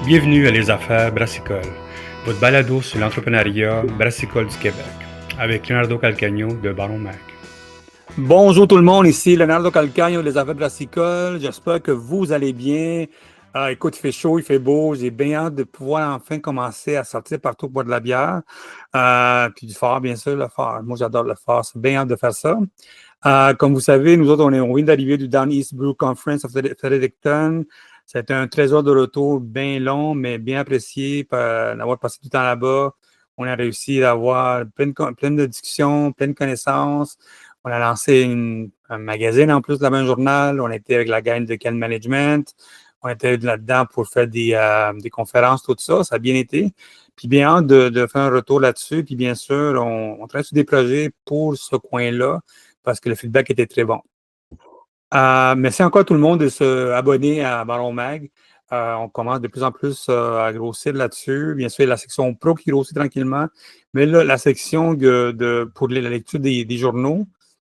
Bienvenue à Les Affaires Brassicole, votre balado sur l'entrepreneuriat brassicole du Québec, avec Leonardo Calcagno de Baron Mag. Bonjour tout le monde, ici Leonardo Calcagno des Affaires Brassicole. J'espère que vous allez bien. Écoute, il fait chaud, il fait beau. J'ai bien hâte de pouvoir enfin commencer à sortir partout pour boire de la bière. Puis du phare, bien sûr, le phare. Moi, j'adore le phare. C'est bien hâte de faire ça. Comme vous savez, nous autres, on vient d'arriver du Down East Brew Conference of Fredericton. C'était un trésor de retour bien long, mais bien apprécié d'avoir passé du temps là-bas. On a réussi à avoir plein de discussions, plein de connaissances. On a lancé un magazine en plus là-bas, un journal. On était avec la gang de Can Management. On était là-dedans pour faire des conférences, tout ça. Ça a bien été. Puis bien hâte de faire un retour là-dessus. Puis bien sûr, on travaille sur des projets pour ce coin-là parce que le feedback était très bon. Merci encore à tout le monde de se abonner à Baron Mag. On commence de plus en plus à grossir là-dessus. Bien sûr, il y a la section pro qui grossit tranquillement. Mais là, la section pour la lecture des journaux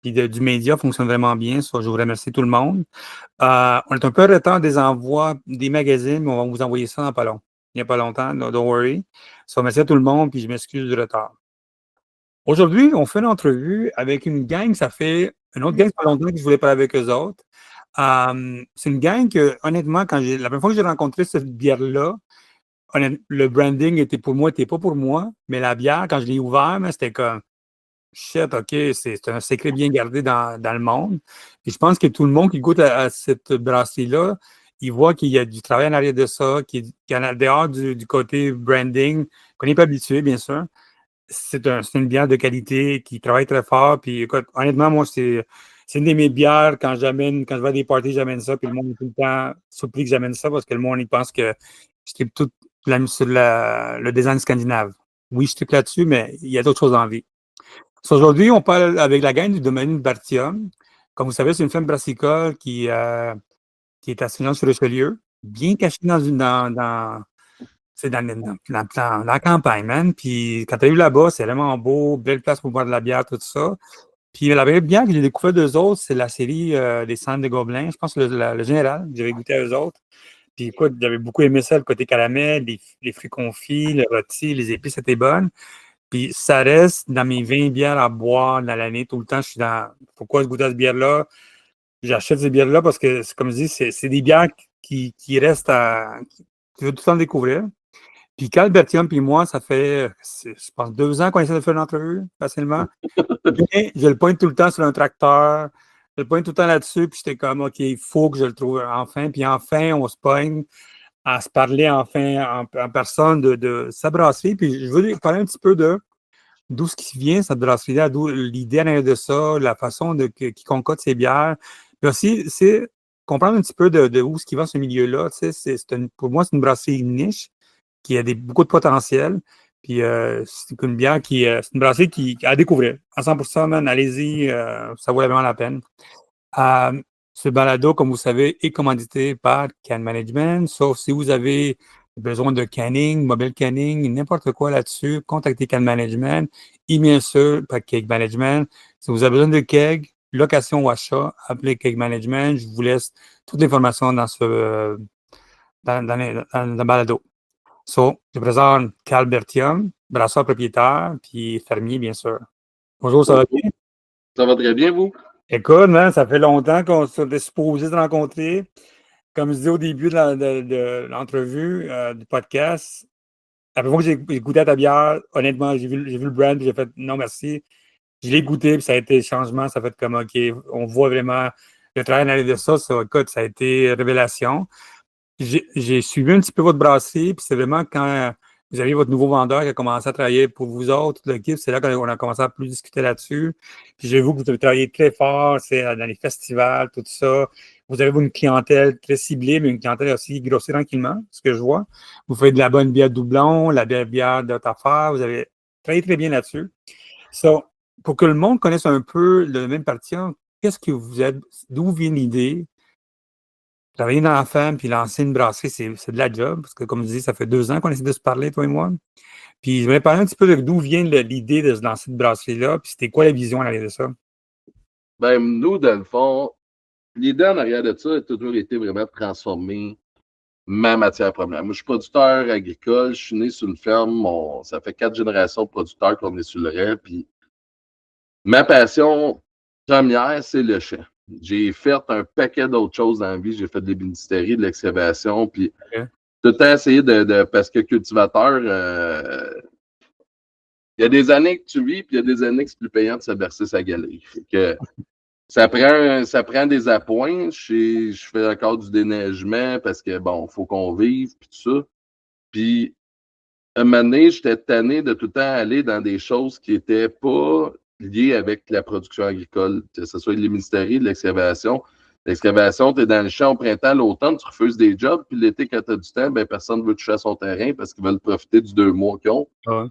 et du média fonctionne vraiment bien. Ça, je vous remercie tout le monde. On est un peu en retard des envois des magazines, mais on va vous envoyer ça dans pas long. Il n'y a pas longtemps, no, don't worry. So, merci à tout le monde, puis je m'excuse du retard. Aujourd'hui, on fait une entrevue avec une gang, ça fait une autre gang, ça fait longtemps que je voulais parler avec eux autres. C'est une gang que, honnêtement, la première fois que j'ai rencontré cette bière-là, le branding était pour moi, n'était pas pour moi, mais la bière, quand je l'ai ouverte, c'était comme shit, OK, c'est un secret bien gardé dans le monde. Et je pense que tout le monde qui goûte à cette brasserie-là, il voit qu'il y a du travail en arrière de ça, qu'il y en a dehors du côté branding, qu'on n'est pas habitué, bien sûr. C'est une bière de qualité qui travaille très fort. Puis écoute, honnêtement, moi, c'est une de mes bières quand je vais à des parties, j'amène ça. Puis le monde est tout le temps surpris que j'amène ça parce que le monde, il pense que je tripe tout sur le design scandinave. Oui, je tripe là-dessus, mais il y a d'autres choses en vie. Aujourd'hui, on parle avec la gang du domaine Bartium. Comme vous savez, c'est une ferme brassicole qui est à Saint-Jean-sur-Richelieu, bien cachée c'est dans la campagne, man. Puis quand tu arrives là-bas, c'est vraiment beau, belle place pour boire de la bière, tout ça. Puis la vraie bière que j'ai découvert d'eux autres, c'est la série des Cendres de Gobelins. Je pense que le général, j'avais goûté à eux autres. Puis écoute, j'avais beaucoup aimé ça, le côté caramel, les fruits confits, le rôti, les épices, c'était bonne. Puis ça reste dans mes 20 bières à boire dans l'année. Tout le temps, je suis dans pourquoi je goûte à cette bière-là? J'achète ces bières-là parce que, comme je dis, c'est des bières qui restent que je veux tout le temps découvrir. Puis Calbertium puis moi, ça fait, je pense, 2 ans qu'on essaie de faire une entrevue, facilement. Mais je le pointe tout le temps sur un tracteur. Je le pointe tout le temps là-dessus, puis j'étais comme, OK, il faut que je le trouve enfin. Puis enfin, on se pogne à se parler enfin en personne de sa brasserie. Puis je veux parler un petit peu d'où ce qui vient, cette brasserie-là, d'où l'idée derrière de ça, la façon qu'il concocte ses bières. Puis aussi, c'est comprendre un petit peu de où ce qui va ce milieu-là. Tu sais, pour moi, c'est une brasserie niche qui a beaucoup de potentiel. Puis c'est une bière c'est une brasserie à découvrir. À 100%, man, allez-y, ça vaut vraiment la peine. Ce balado, comme vous savez, est commandité par Can Management. Sauf si vous avez besoin de canning, mobile canning, n'importe quoi là-dessus, contactez Can Management. Et bien sûr, par Keg Management. Si vous avez besoin de keg, location ou achat, appelez Keg Management. Je vous laisse toute l'information dans le balado. So, je présente Cal Bertium, brasseur propriétaire, puis fermier, bien sûr. Bonjour, ça va bien? Ça va très bien, vous? Écoute, man, ça fait longtemps qu'on s'était supposé se rencontrer. Comme je disais au début de l'entrevue, du podcast, la première fois que j'ai goûté à ta bière, honnêtement, j'ai vu le brand, puis j'ai fait non, merci. Je l'ai goûté, puis ça a été le changement, ça a fait comme OK, on voit vraiment le travail en arrière de ça. Écoute, ça a été révélation. J'ai suivi un petit peu votre brasserie, puis c'est vraiment quand vous aviez votre nouveau vendeur qui a commencé à travailler pour vous autres, toute l'équipe, c'est là qu'on a commencé à plus discuter là-dessus. Puis j'ai vu que vous avez travaillé très fort, c'est dans les festivals, tout ça. Vous avez une clientèle très ciblée, mais une clientèle aussi grossie tranquillement, ce que je vois. Vous faites de la bonne bière doublon, la belle bière d'autres affaires. Vous avez travaillé très bien là-dessus. So, pour que le monde connaisse un peu le même parti, qu'est-ce que vous êtes, d'où vient l'idée? Travailler dans la ferme puis lancer une brasserie, c'est de la job. Parce que, comme je dis, ça fait 2 ans qu'on essaie de se parler, toi et moi. Puis, je voulais parler un petit peu de d'où vient l'idée de se lancer cette brasserie-là. Puis, c'était quoi la vision à l'arrière de ça? Ben, nous, dans le fond, l'idée en arrière de ça a toujours été vraiment de transformer ma matière première. Moi, je suis producteur agricole, je suis né sur une ferme, ça fait 4 générations de producteurs qu'on est sur le raie, puis ma passion première, c'est le chant. J'ai fait un paquet d'autres choses dans la vie, j'ai fait de l'ébénisterie, de l'excavation, puis OK. tout le temps essayé parce que cultivateur, il y a des années que tu vis, puis il y a des années que c'est plus payant de se bercer sa galerie. Fait que ça prend des appoints. Je fais encore du déneigement parce que, bon, il faut qu'on vive, puis tout ça. Puis, à un moment donné, j'étais tanné de tout le temps aller dans des choses qui n'étaient pas liées avec la production agricole, que ce soit l'ébénisterie, de l'excavation. L'excavation, tu es dans le champ au printemps, l'automne, tu refuses des jobs, puis l'été, quand tu as du temps, ben, personne ne veut toucher à son terrain parce qu'ils veulent profiter du 2 mois qu'ils ont. Ouais.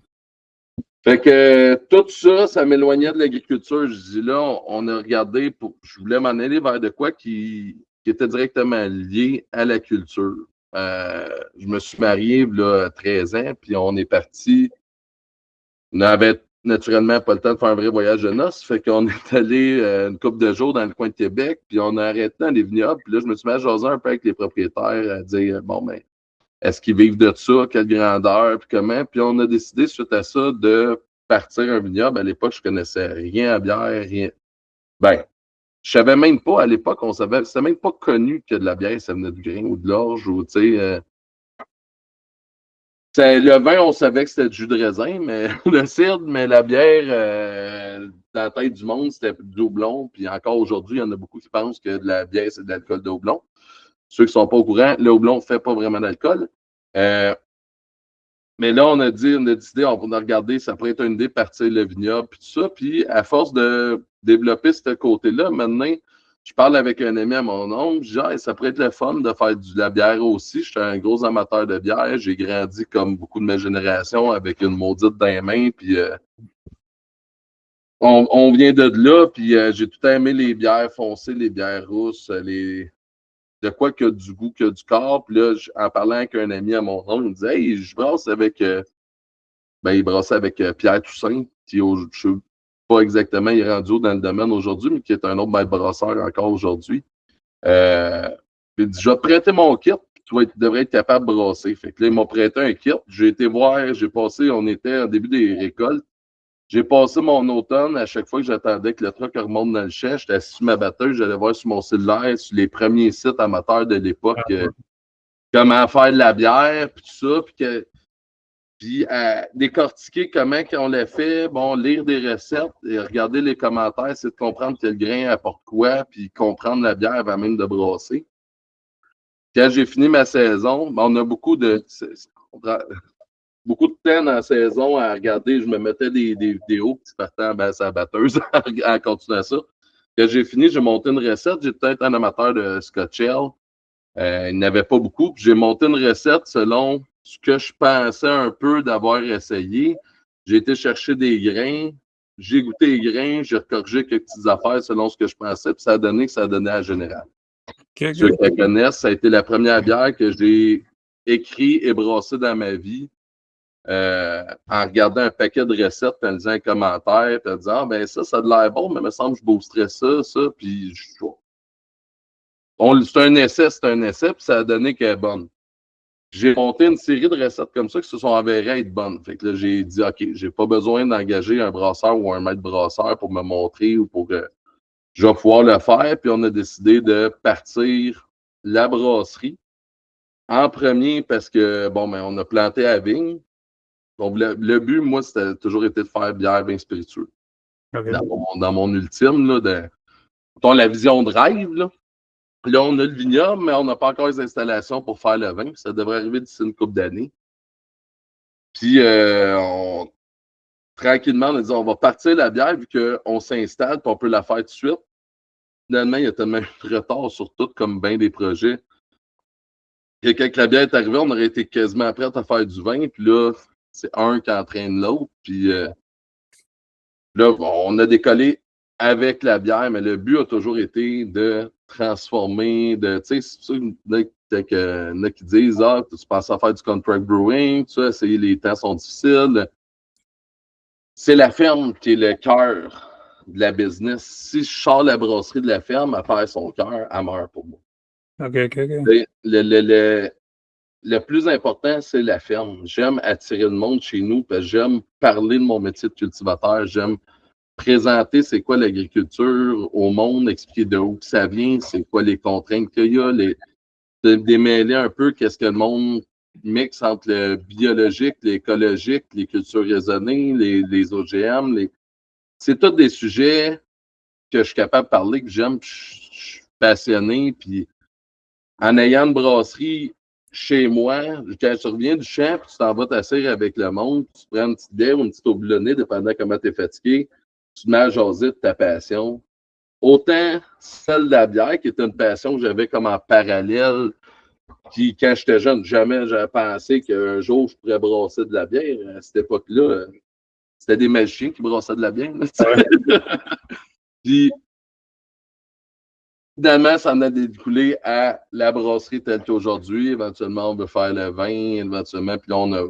Fait que tout ça, ça m'éloignait de l'agriculture. Je dis là, on a regardé, je voulais m'en aller vers de quoi qui était directement lié à la culture. Je me suis marié là, à 13 ans, puis on est parti. On n'avait naturellement pas le temps de faire un vrai voyage de noces, fait qu'on est allé une couple de jours dans le coin de Québec, puis on a arrêté dans les vignobles, puis là, je me suis mis à jaser un peu avec les propriétaires, à dire, bon, ben, est-ce qu'ils vivent de ça? Quelle grandeur? Puis comment? Puis on a décidé, suite à ça, de partir un vignoble. À l'époque, je connaissais rien à bière, rien. Ben, je savais même pas, à l'époque, c'était même pas connu que de la bière, ça venait du grain ou de l'orge, ou, tu sais, le vin, on savait que c'était du jus de raisin, mais le cidre, mais la bière, dans la tête du monde, c'était du houblon. Puis encore aujourd'hui, il y en a beaucoup qui pensent que de la bière, c'est de l'alcool de houblon. Ceux qui ne sont pas au courant, le houblon ne fait pas vraiment d'alcool. Mais là, on a décidé, on a regardé, ça pourrait être une idée de partir le vignoble, puis tout ça. Puis à force de développer ce côté-là, maintenant, je parle avec un ami à mon oncle, je dis, hey, ça pourrait être le fun de faire de la bière aussi. Je suis un gros amateur de bière. J'ai grandi comme beaucoup de ma génération avec une maudite dans les mains. Puis on vient de là, puis j'ai tout aimé les bières foncées, les bières rousses, de quoi que du goût, que du corps. Puis là, en parlant avec un ami à mon oncle, il me disait, hey, je brasse avec. Il brassait avec Pierre Toussaint, qui, je ne sais pas exactement, il est rendu dans le domaine aujourd'hui, mais qui est un autre maître brasseur encore aujourd'hui. Il dit, je vais te prêter mon kit, puis tu devrais être capable de brasser. Fait que là, ils m'ont prêté un kit. J'ai été voir, on était au début des récoltes. J'ai passé mon automne, à chaque fois que j'attendais que le truck remonte dans le champ, j'étais assis sur ma batteuse, j'allais voir sur mon cellulaire, sur les premiers sites amateurs de l'époque, comment faire de la bière, puis tout ça, puis décortiquer comment on l'a fait, bon, lire des recettes et regarder les commentaires, c'est de comprendre quel grain apporte quoi, puis comprendre la bière avant même de brasser. Quand j'ai fini ma saison, on a beaucoup de temps dans la saison à regarder. Je me mettais des vidéos, puis partant à sa batteuse en continuant ça. Quand j'ai fini, j'ai monté une recette. J'ai peut-être un amateur de Scotch Ale. Il n'y en avait pas beaucoup. J'ai monté une recette selon ce que je pensais un peu d'avoir essayé. J'ai été chercher des grains. J'ai goûté les grains. J'ai recorrigé quelques petites affaires selon ce que je pensais. Puis ça a donné que ça donnait à Général. Okay, Ceux qui la connaissent, ça a été la première bière que j'ai écrit et brassée dans ma vie. En regardant un paquet de recettes, puis en lisant un commentaire, puis en disant, ah, ben ça a de l'air bon, mais il me semble que je boosterais ça, puis c'est un essai, puis ça a donné qu'elle est bonne. J'ai monté une série de recettes comme ça qui se sont avérées être bonnes. Fait que là, j'ai dit, OK, j'ai pas besoin d'engager un brasseur ou un maître brasseur pour me montrer ou pour que je vais pouvoir le faire. Puis on a décidé de partir la brasserie en premier parce que, on a planté à vigne. Donc, le but, moi, c'était toujours été de faire bière bien spiritueux. Okay. Dans mon ultime, là, la vision de rêve, là. Là, on a le vignoble, mais on n'a pas encore les installations pour faire le vin. Ça devrait arriver d'ici une couple d'années. Puis, tranquillement, on a dit, on va partir la bière vu qu'on s'installe et on peut la faire tout de suite. Finalement, il y a tellement de retard sur tout, comme bien des projets. Et quand la bière est arrivée, on aurait été quasiment prêts à faire du vin. Puis là, c'est un qui entraîne l'autre. Puis là, on a décollé avec la bière, mais le but a toujours été de transformer, tu sais, c'est ça qu'il y en a qui disent, ah, tu penses à faire du contract brewing, tu sais, les temps sont difficiles. C'est la ferme qui est le cœur de la business. Si je sors la brasserie de la ferme, à faire son cœur, elle meurt pour moi. OK. le plus important, c'est la ferme. J'aime attirer le monde chez nous parce que j'aime parler de mon métier de cultivateur. J'aime présenter c'est quoi l'agriculture au monde, expliquer de où ça vient, c'est quoi les contraintes qu'il y a, de démêler un peu qu'est-ce que le monde mixe entre le biologique, l'écologique, les cultures raisonnées, les OGM. C'est tous des sujets que je suis capable de parler, que j'aime, je suis passionné. Puis en ayant une brasserie chez moi, quand tu reviens du champ, puis tu t'en vas t'asseoir avec le monde, tu prends une petite bière ou une petite eau boulonnée, dépendant comment tu es fatigué, tu te mets à jaser de ta passion. Autant celle de la bière, qui est une passion que j'avais comme en parallèle, qui, quand j'étais jeune, jamais j'avais pensé qu'un jour je pourrais brasser de la bière. À cette époque-là, c'était des magiciens qui brassaient de la bière. Puis, finalement, ça en a découlé à la brasserie telle qu'aujourd'hui. Éventuellement, on veut faire le vin, éventuellement, puis là, on a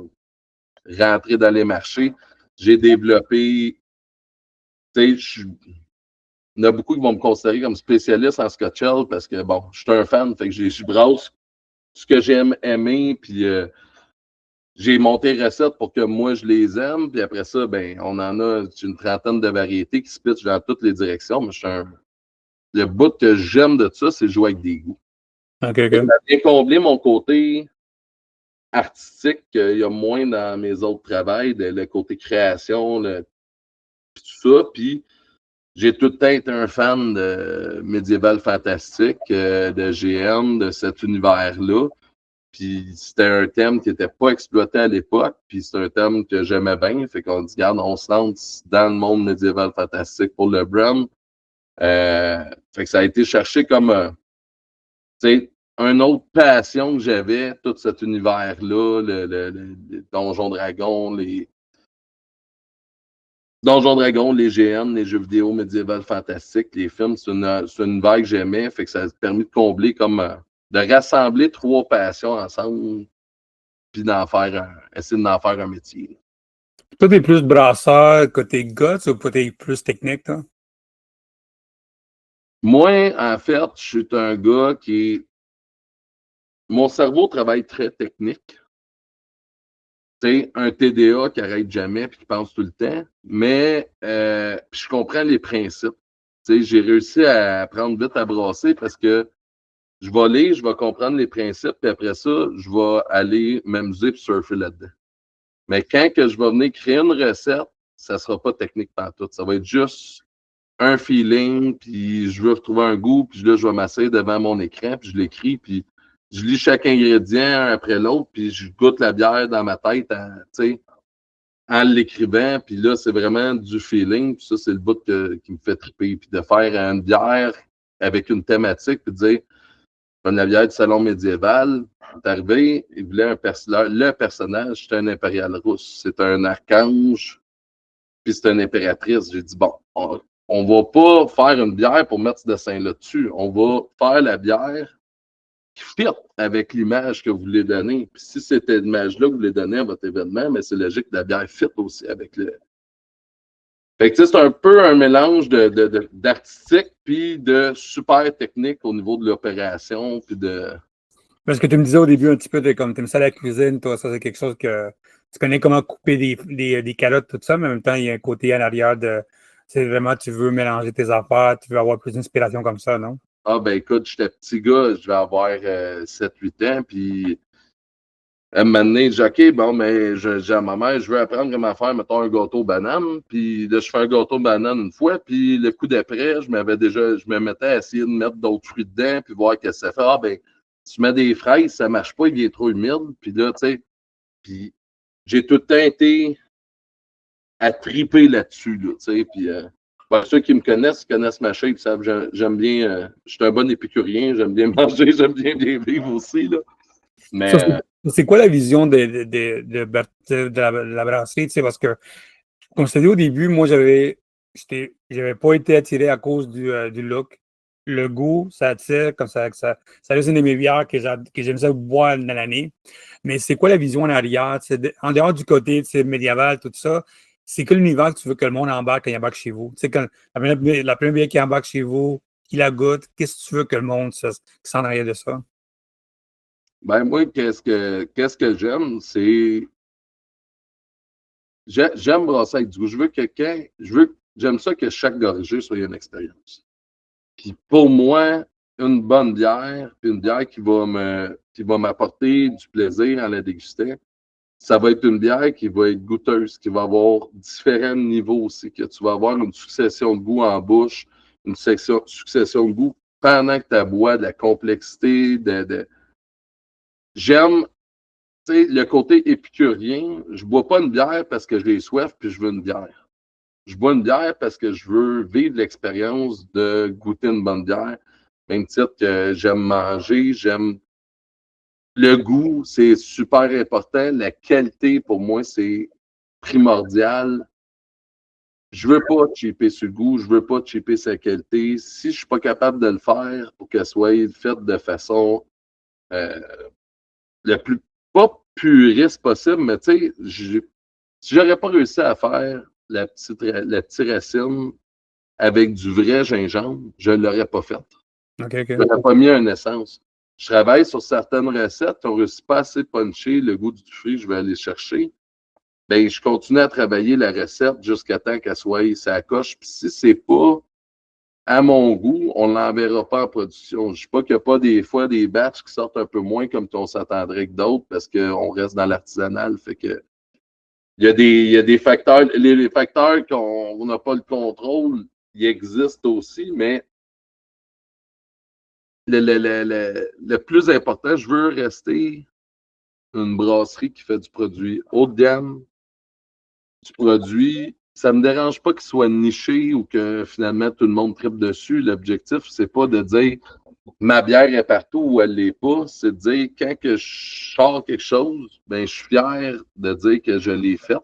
rentré dans les marchés. J'ai développé, tu sais, il y en a beaucoup qui vont me considérer comme spécialiste en Scotch Ale parce que, bon, je suis un fan, fait que je brasse ce que j'aime aimer, puis j'ai monté recettes pour que moi, je les aime, puis après ça, ben, on en a une trentaine de variétés qui se pitchent dans toutes les directions, mais le bout que j'aime de ça, c'est jouer avec des goûts. OK. Ça a bien comblé mon côté artistique qu'il y a moins dans mes autres travails, le côté création, puis tout ça. Puis j'ai tout le temps été un fan de médiéval fantastique, de GN, de cet univers-là. Puis c'était un thème qui n'était pas exploité à l'époque, puis c'est un thème que j'aimais bien. Fait qu'on dit, regarde, on se lance dans le monde médiéval fantastique pour le brand. Fait que ça a été cherché comme une autre passion que j'avais, tout cet univers-là, les Donjons Dragons, les GN, les jeux vidéo médiéval fantastiques, les films, c'est une univers que j'aimais, fait que ça a permis de combler de rassembler trois passions ensemble, puis essayer d'en faire un métier. Toi, t'es plus brasseur côté guts ou côté plus technique, toi? Moi, en fait, je suis un gars mon cerveau travaille très technique. C'est un TDA qui n'arrête jamais et qui pense tout le temps. Mais je comprends les principes. J'ai réussi à apprendre vite à brasser parce que je vais lire, je vais comprendre les principes, puis après ça, je vais aller m'amuser et surfer là-dedans. Mais quand que je vais venir créer une recette, ça ne sera pas technique partout. Ça va être juste un feeling, puis je veux retrouver un goût, puis là, je vais m'asseoir devant mon écran, puis je l'écris, puis je lis chaque ingrédient un après l'autre, puis je goûte la bière dans ma tête en l'écrivant, puis là, c'est vraiment du feeling, puis ça, c'est le bout qui me fait triper, puis de faire une bière avec une thématique, puis de dire, comme la bière du salon médiéval, c'est arrivé, il voulait le personnage, c'est un impérial russe, c'est un archange, puis c'est une impératrice. J'ai dit, bon, on va pas faire une bière pour mettre ce dessin-là dessus. On va faire la bière qui fit avec l'image que vous voulez donner. Puis si cette image-là que vous voulez donner à votre événement, mais c'est logique que la bière fit aussi avec le. Fait que c'est un peu un mélange d'artistique puis de super technique au niveau de l'opération puis de. Parce que tu me disais au début un petit peu comme tu aimes ça la cuisine, toi, ça c'est quelque chose que tu connais comment couper des calottes, tout ça, mais en même temps, il y a un côté à l'arrière c'est vraiment tu veux mélanger tes affaires, tu veux avoir plus d'inspiration comme ça, non? Ah ben écoute, j'étais petit gars, je vais avoir 7-8 ans, puis à un moment donné, je dis OK, bon, mais je dis à ma mère, je veux apprendre comment faire, mettons, un gâteau banane. Puis là, je fais un gâteau banane une fois, puis le coup d'après, je me mettais à essayer de mettre d'autres fruits dedans, puis voir qu'est-ce que ça fait. Ah ben, tu mets des fraises, ça marche pas, il devient trop humide. Puis là, tu sais, puis j'ai tout le temps été à triper là-dessus, là, tu sais, puis ceux qui me connaissent ma shape, savent j'aime bien, je suis un bon épicurien, j'aime bien manger, j'aime bien vivre aussi, là. Mais c'est quoi la vision de la brasserie, tu sais, parce que, comme je t'ai dit au début, moi, j'avais pas été attiré à cause du look. Le goût, ça attire, comme ça reste une de mes bières que j'aime ça boire dans l'année. Mais c'est quoi la vision en arrière? En dehors du côté médiéval, tout ça, c'est quel univers que tu veux que le monde embarque quand il embarque chez vous? Tu sais, quand la première bière qui embarque chez vous, qui la goûte, qu'est-ce que tu veux que le monde s'en arrière de ça? Ben moi, qu'est-ce que j'aime, c'est j'aime brasser avec du goût. J'aime ça que chaque gorgée soit une expérience. Puis pour moi, une bonne bière, puis une bière qui va m'apporter du plaisir à la déguster, ça va être une bière qui va être goûteuse, qui va avoir différents niveaux aussi, que tu vas avoir une succession de goût en bouche, une succession de goût pendant que tu bois, de la complexité, J'aime, tu sais, le côté épicurien. Je bois pas une bière parce que j'ai soif puis je veux une bière. Je bois une bière parce que je veux vivre l'expérience de goûter une bonne bière. Même titre que j'aime manger, j'aime le goût, c'est super important. La qualité, pour moi, c'est primordial. Je veux pas cheaper sur le goût, je veux pas cheaper sa qualité. Si je suis pas capable de le faire pour qu'elle soit faite de façon euh, le plus pas puriste possible, mais tu sais, si j'aurais pas réussi à faire la petite racine avec du vrai gingembre, je ne l'aurais pas faite. OK, Je OK. n'aurais pas mis une essence. Je travaille sur certaines recettes, on ne réussit pas assez puncher le goût du fruit, je vais aller chercher. Ben, je continue à travailler la recette jusqu'à temps qu'elle soit sa coche. Puis si c'est pas à mon goût, on ne l'enverra pas en production. Je ne dis pas qu'il n'y a pas des fois des batchs qui sortent un peu moins comme on s'attendrait que d'autres parce qu'on reste dans l'artisanal. Fait que il y a des facteurs, les facteurs qu'on n'a pas le contrôle, ils existent aussi, mais le plus important, je veux rester une brasserie qui fait du produit haut de gamme, du produit. Ça ne me dérange pas qu'il soit niché ou que finalement tout le monde tripe dessus. L'objectif, c'est pas de dire ma bière est partout ou elle l'est pas. C'est de dire quand que je sors quelque chose, ben je suis fier de dire que je l'ai fait,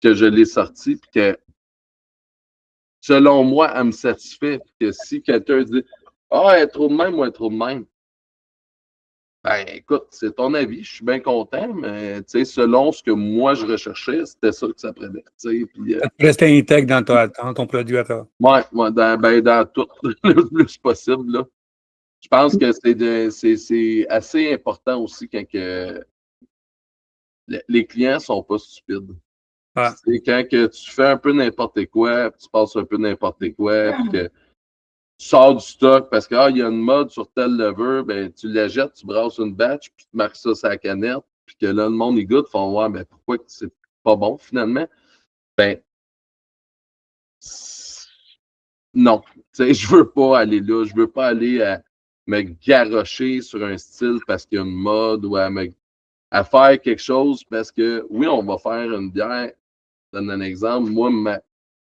que je l'ai sorti, puis que selon moi, elle me satisfait. Puis que si quelqu'un dit ah, elle est trop de même ou elle est trop de même, ben écoute, c'est ton avis, je suis bien content, mais tu sais, selon ce que moi je recherchais, c'était ça que ça prenait. Puis, Rester intègre dans ton produit à toi. ouais, dans tout le plus possible. Là. Je pense que c'est assez important aussi quand que les clients sont pas stupides. Ouais. C'est quand que tu fais un peu n'importe quoi, puis tu passes un peu n'importe quoi, puis que tu sors du stock parce qu'il y a une mode sur tel lever, ben tu la jettes, tu brasses une batch, puis tu marques ça sur la canette, puis que là, le monde y goûte, font ouais, ben pourquoi c'est pas bon finalement? Ben non. Tu sais, je veux pas aller là, je veux pas aller à me garrocher sur un style parce qu'il y a une mode ou à faire quelque chose parce que oui, on va faire une bière. Je donne un exemple. Moi,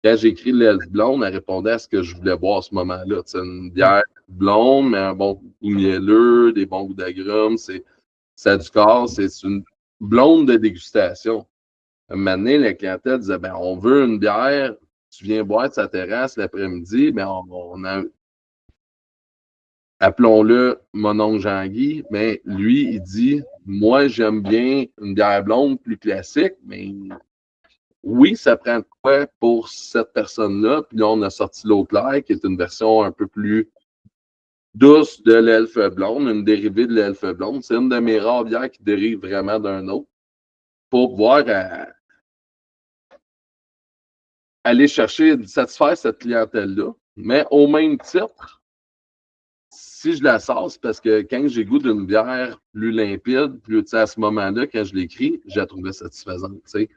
quand j'ai écrit l'Elfe blonde, elle répondait à ce que je voulais boire à ce moment-là. C'est une bière blonde, mais un bon goût mielleux, des bons goûts d'agrumes, ça a du corps, c'est une blonde de dégustation. Un moment donné, la clientèle disait ben, on veut une bière, tu viens boire de sa terrasse l'après-midi, ben, on a appelons-le mon oncle Jean-Guy, mais lui, il dit moi, j'aime bien une bière blonde plus classique, mais oui, ça prend de quoi pour cette personne-là. Puis là, on a sorti l'eau claire, qui est une version un peu plus douce de l'elfe blonde, une dérivée de l'elfe blonde. C'est une de mes rares bières qui dérive vraiment d'un autre pour pouvoir aller chercher, satisfaire cette clientèle-là. Mais au même titre, si je la sors, c'est parce que quand j'ai goût d'une bière plus limpide, plus à ce moment-là, quand je l'écris, je la trouvais satisfaisante. C'est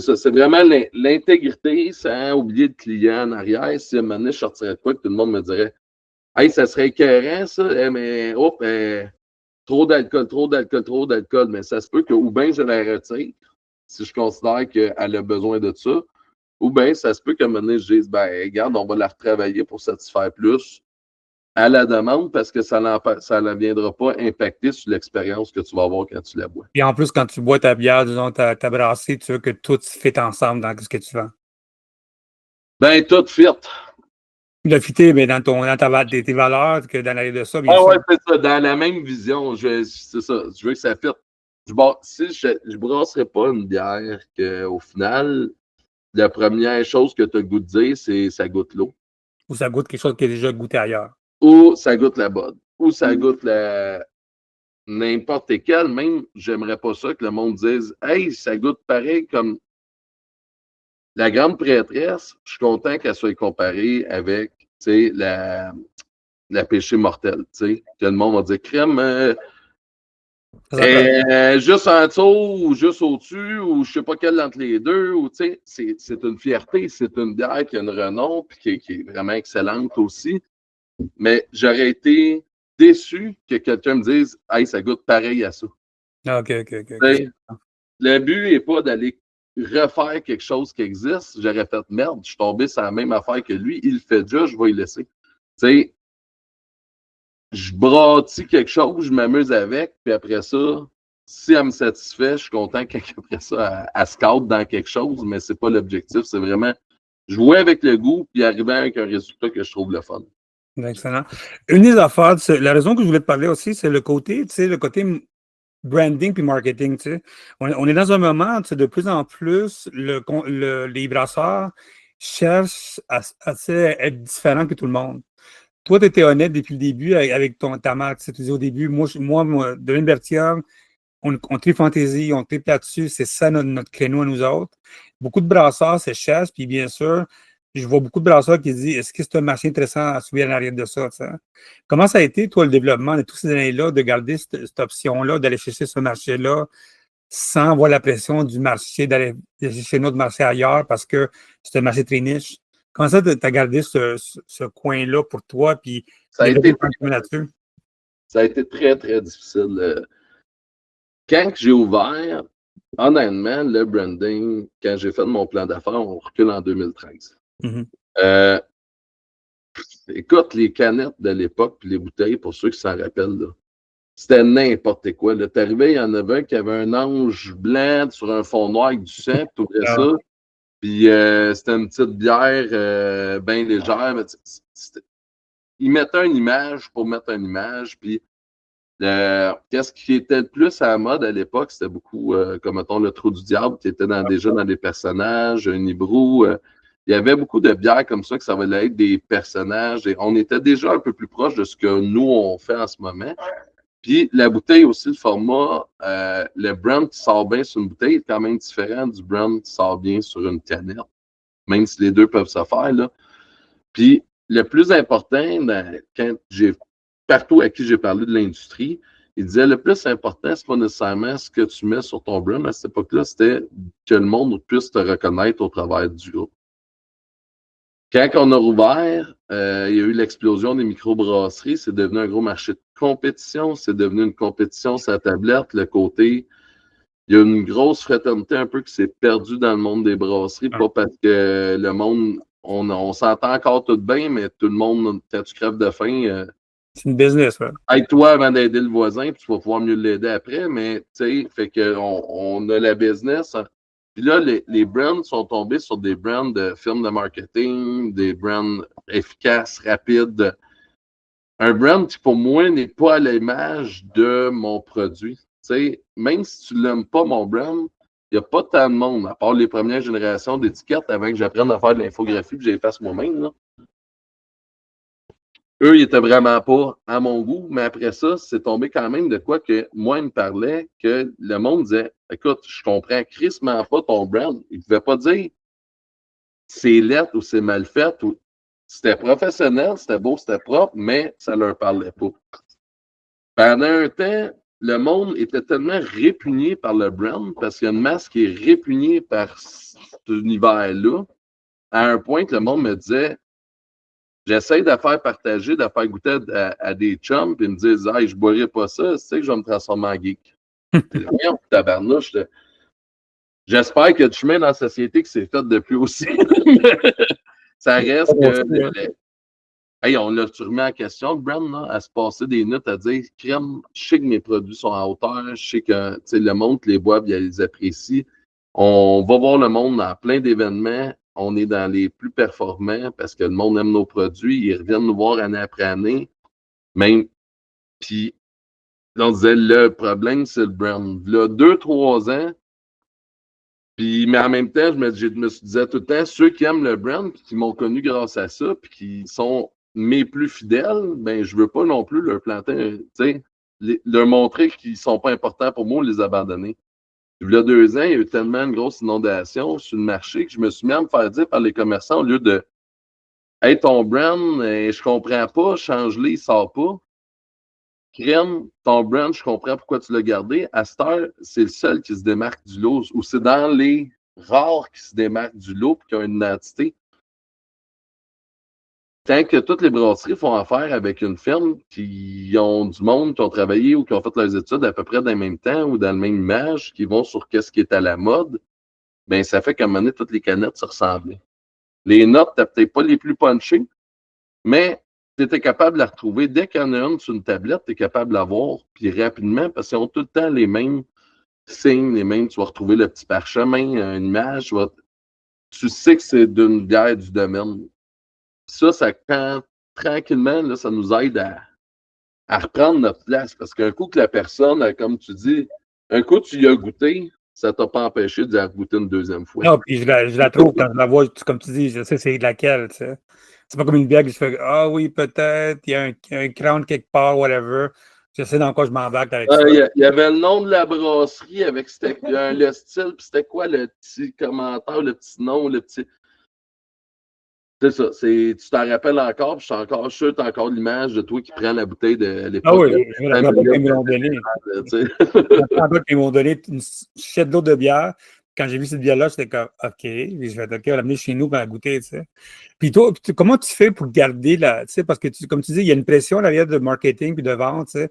ça, c'est vraiment l'intégrité sans oublier le client en arrière. Si à un moment donné, je sortirais de quoi que tout le monde me dirait hey, ça serait écœurant, ça, mais trop d'alcool, trop d'alcool, trop d'alcool. Mais ça se peut que ou bien je la retire si je considère qu'elle a besoin de ça, ou bien ça se peut qu'à un moment donné, je dise ben regarde, on va la retravailler pour satisfaire plus à la demande parce que ça ne viendra pas impacter sur l'expérience que tu vas avoir quand tu la bois. Et en plus, quand tu bois ta bière, disons, ta brassée, tu veux que tout se fit ensemble dans ce que tu vends. Ben, tout fit. Le fitter, mais dans tes valeurs, que dans l'arrière de ça, bien Ah sûr. ouais, c'est ça. Dans la même vision, c'est ça. Je veux que ça fit. Si je brasserais pas une bière qu'au final, la première chose que tu as le goût de dire, c'est ça goûte l'eau. Ou ça goûte quelque chose qui est déjà goûté ailleurs. ou ça goûte la Bud, ou ça goûte la n'importe quelle. Même, j'aimerais pas ça que le monde dise « Hey, ça goûte pareil comme la grande prêtresse. » Je suis content qu'elle soit comparée avec, tu sais, la péché mortelle, tu sais. Que le monde va dire « Crème, juste en dessous ou juste au-dessus ou je sais pas quelle entre les deux. » Ou, tu sais, c'est une fierté, c'est une bière qui a une renom puis qui est vraiment excellente aussi. Mais j'aurais été déçu que quelqu'un me dise « Hey, ça goûte pareil à ça. » OK. Le but n'est pas d'aller refaire quelque chose qui existe. J'aurais fait merde, je suis tombé sur la même affaire que lui, il le fait déjà, je vais y laisser. Tu sais, je bâtis quelque chose, je m'amuse avec, puis après ça, si elle me satisfait, je suis content qu'après ça, elle scout dans quelque chose, mais c'est pas l'objectif, c'est vraiment jouer avec le goût, puis arriver avec un résultat que je trouve le fun. Excellent. Une des affaires, la raison que je voulais te parler aussi, c'est le côté, tu sais, le côté branding puis marketing, tu sais. On est dans un moment, tu sais, de plus en plus, les brasseurs cherchent à être différents que tout le monde. Toi, tu étais honnête depuis le début avec ta marque. Tu sais, tu disais au début, moi Deline Berthiaume, on tripe fantaisie, on tripe là-dessus, c'est ça notre créneau à nous autres. Beaucoup de brasseurs se cherchent, puis bien sûr, je vois beaucoup de brasseurs qui disent est-ce que c'est un marché intéressant à suivre en arrière de ça? T'sais? Comment ça a été, toi, le développement de toutes ces années-là, de garder cette option-là, d'aller chercher ce marché-là sans avoir la pression du marché, d'aller chercher notre marché ailleurs parce que c'est un marché très niche? Comment ça, tu as gardé ce coin-là pour toi, puis Ça a été là-dessus? Ça a été très, très difficile. Quand j'ai ouvert, honnêtement, le branding, quand j'ai fait mon plan d'affaires, on recule en 2013. Écoute, les canettes de l'époque, puis les bouteilles, pour ceux qui s'en rappellent, là, c'était n'importe quoi. T'arrivais, il y en avait un qui avait un ange blanc sur un fond noir avec du sang, puis t'ouvrais ça. Puis c'était une petite bière bien légère. Mais ils mettaient une image pour mettre une image. Puis qu'est-ce qui était le plus à la mode à l'époque, c'était beaucoup, comme mettons, le Trou du Diable, qui était déjà dans des personnages, un Hibrou. Il y avait beaucoup de bières comme ça, que ça allait être des personnages. Et on était déjà un peu plus proche de ce que nous, on fait en ce moment. Puis la bouteille aussi, le format, le brand qui sort bien sur une bouteille est quand même différent du brand qui sort bien sur une canette, même si les deux peuvent se faire, là. Puis le plus important, quand partout à qui j'ai parlé de l'industrie, il disait le plus important, c'est pas nécessairement ce que tu mets sur ton brand. À cette époque-là, c'était que le monde puisse te reconnaître au travers du groupe. Quand on a rouvert, il y a eu l'explosion des microbrasseries. C'est devenu un gros marché de compétition. C'est devenu une compétition sur la tablette. Le côté, il y a une grosse fraternité un peu qui s'est perdue dans le monde des brasseries. Pas parce que le monde, on s'entend encore tout bien, mais tout le monde, quand tu crèves de faim, c'est une business, ouais. aide-toi avant d'aider le voisin, puis tu vas pouvoir mieux l'aider après. Mais, tu sais, fait qu'on a la business. Puis là, les brands sont tombés sur des brands de films de marketing, des brands efficaces, rapides. Un brand qui, pour moi, n'est pas à l'image de mon produit. Tu sais, même si tu l'aimes pas, mon brand, il n'y a pas tant de monde, à part les premières générations d'étiquettes avant que j'apprenne à faire de l'infographie et que je les fasse moi-même, là. Eux, ils étaient vraiment pas à mon goût, mais après ça, c'est tombé quand même de quoi que moi, ils me parlaient, que le monde disait écoute, je comprends crissement pas ton brand. Ils ne pouvaient pas dire c'est lettre ou c'est mal fait. Ou... C'était professionnel, c'était beau, c'était propre, mais ça ne leur parlait pas. Pendant un temps, le monde était tellement répugné par le brand, parce qu'il y a une masse qui est répugnée par cet univers-là, à un point que le monde me disait j'essaie de faire partager, de faire goûter à des chums, puis ils me disent hey, je ne boirai pas ça, tu sais que je vais me transformer en geek. Voyons, tabarnouche. J'espère qu'il y a du chemin dans la société qui s'est fait depuis aussi. Ça reste que. Hey, on l'a remis en question, le brand, là, à se passer des notes à dire crème, je sais que mes produits sont à hauteur, je sais que le monde qui les boit, ils les apprécient. On va voir le monde dans plein d'événements. On est dans les plus performants parce que le monde aime nos produits. Ils reviennent nous voir année après année. Même. Puis, on disait, le problème, c'est le brand. Là, 2-3 ans, puis, mais en même temps, je me disais tout le temps, ceux qui aiment le brand, puis qui m'ont connu grâce à ça, puis qui sont mes plus fidèles, ben, je veux pas non plus leur planter, leur montrer qu'ils sont pas importants pour moi ou les abandonner. Il y a 2 ans, il y a eu tellement une grosse inondation sur le marché que je me suis mis à me faire dire par les commerçants au lieu de Hey, ton brand, je comprends pas, change-le, il sort pas. Crème, ton brand, je comprends pourquoi tu l'as gardé. À cette heure, c'est le seul qui se démarque du lot, ou c'est dans les rares qui se démarquent du lot et qui ont une identité. Tant que toutes les brasseries font affaire avec une firme qui ont du monde, qui ont travaillé ou qui ont fait leurs études à peu près dans le même temps ou dans la même image, qui vont sur qu'est-ce qui est à la mode, ben ça fait qu'à un moment donné, toutes les canettes se ressemblaient. Les notes, t'as peut-être pas les plus punchées, mais tu étais capable de la retrouver. Dès qu'il y en a une sur une tablette, tu es capable de la voir, puis rapidement, parce qu'ils ont tout le temps les mêmes signes, les mêmes. Tu vas retrouver le petit parchemin, une image. Tu sais que c'est d'une bière du domaine. Ça quand tranquillement, là, ça nous aide à reprendre notre place. Parce qu'un coup que la personne, comme tu dis, un coup tu y as goûté, ça t'a pas empêché d'y goûter une deuxième fois. Non, puis je la trouve quand je la vois, comme tu dis, je sais c'est laquelle, tu sais. C'est pas comme une bière que je fais ah oui, peut-être, il y a un crown quelque part, whatever. Je sais dans quoi je m'embarque avec ça. Il y avait le nom de la brasserie avec le style, puis c'était quoi le petit commentaire, le petit nom, le petit. C'est ça, tu t'en rappelles encore, puis je suis sûr que tu as encore l'image de toi qui prends la bouteille de l'époque. Ah oui, je me rappelle qu'ils m'ont donné. Je me rappelle qu'ils m'ont donné une chette d'eau de bière. Quand j'ai vu cette bière-là, j'étais comme OK. Puis je vais OK, on va l'amener chez nous pour la goûter, tu sais. Puis toi, comment tu fais pour garder la. Tu sais, parce que comme tu dis, il y a une pression derrière de marketing puis de vente, tu sais.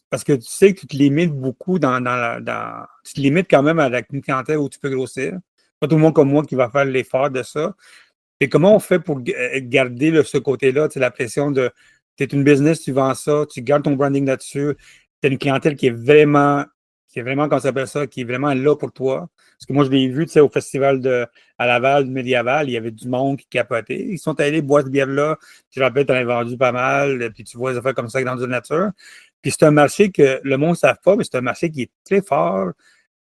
Parce que tu sais que tu te limites beaucoup tu te limites quand même à la clientèle où tu peux grossir. Pas tout le monde comme moi qui va faire l'effort de ça. Et comment on fait pour garder ce côté-là, la pression de tu es une business, tu vends ça, tu gardes ton branding là-dessus, tu as une clientèle qui est vraiment, comment ça s'appelle ça, qui est vraiment là pour toi. Parce que moi, je l'ai vu, au festival à Laval, médiéval, il y avait du monde qui capotait. Ils sont allés boire cette bière-là. Je rappelle, tu en as vendu pas mal, puis tu vois des affaires comme ça dans la nature. Puis c'est un marché que le monde ne savent pas, mais c'est un marché qui est très fort.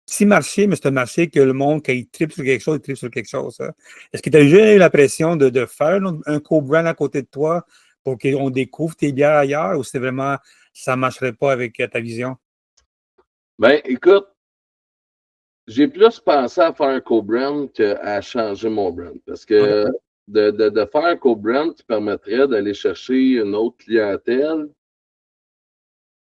Petit marché, mais c'est un marché que le monde, quand il tripe sur quelque chose, il tripe sur quelque chose. Hein. Est-ce que tu as déjà eu l'impression de faire un co-brand à côté de toi pour qu'on découvre tes bières ailleurs ou c'est vraiment ça ne marcherait pas avec ta vision? Ben, écoute, j'ai plus pensé à faire un co-brand qu'à changer mon brand. Parce que de faire un co-brand qui permettrait d'aller chercher une autre clientèle,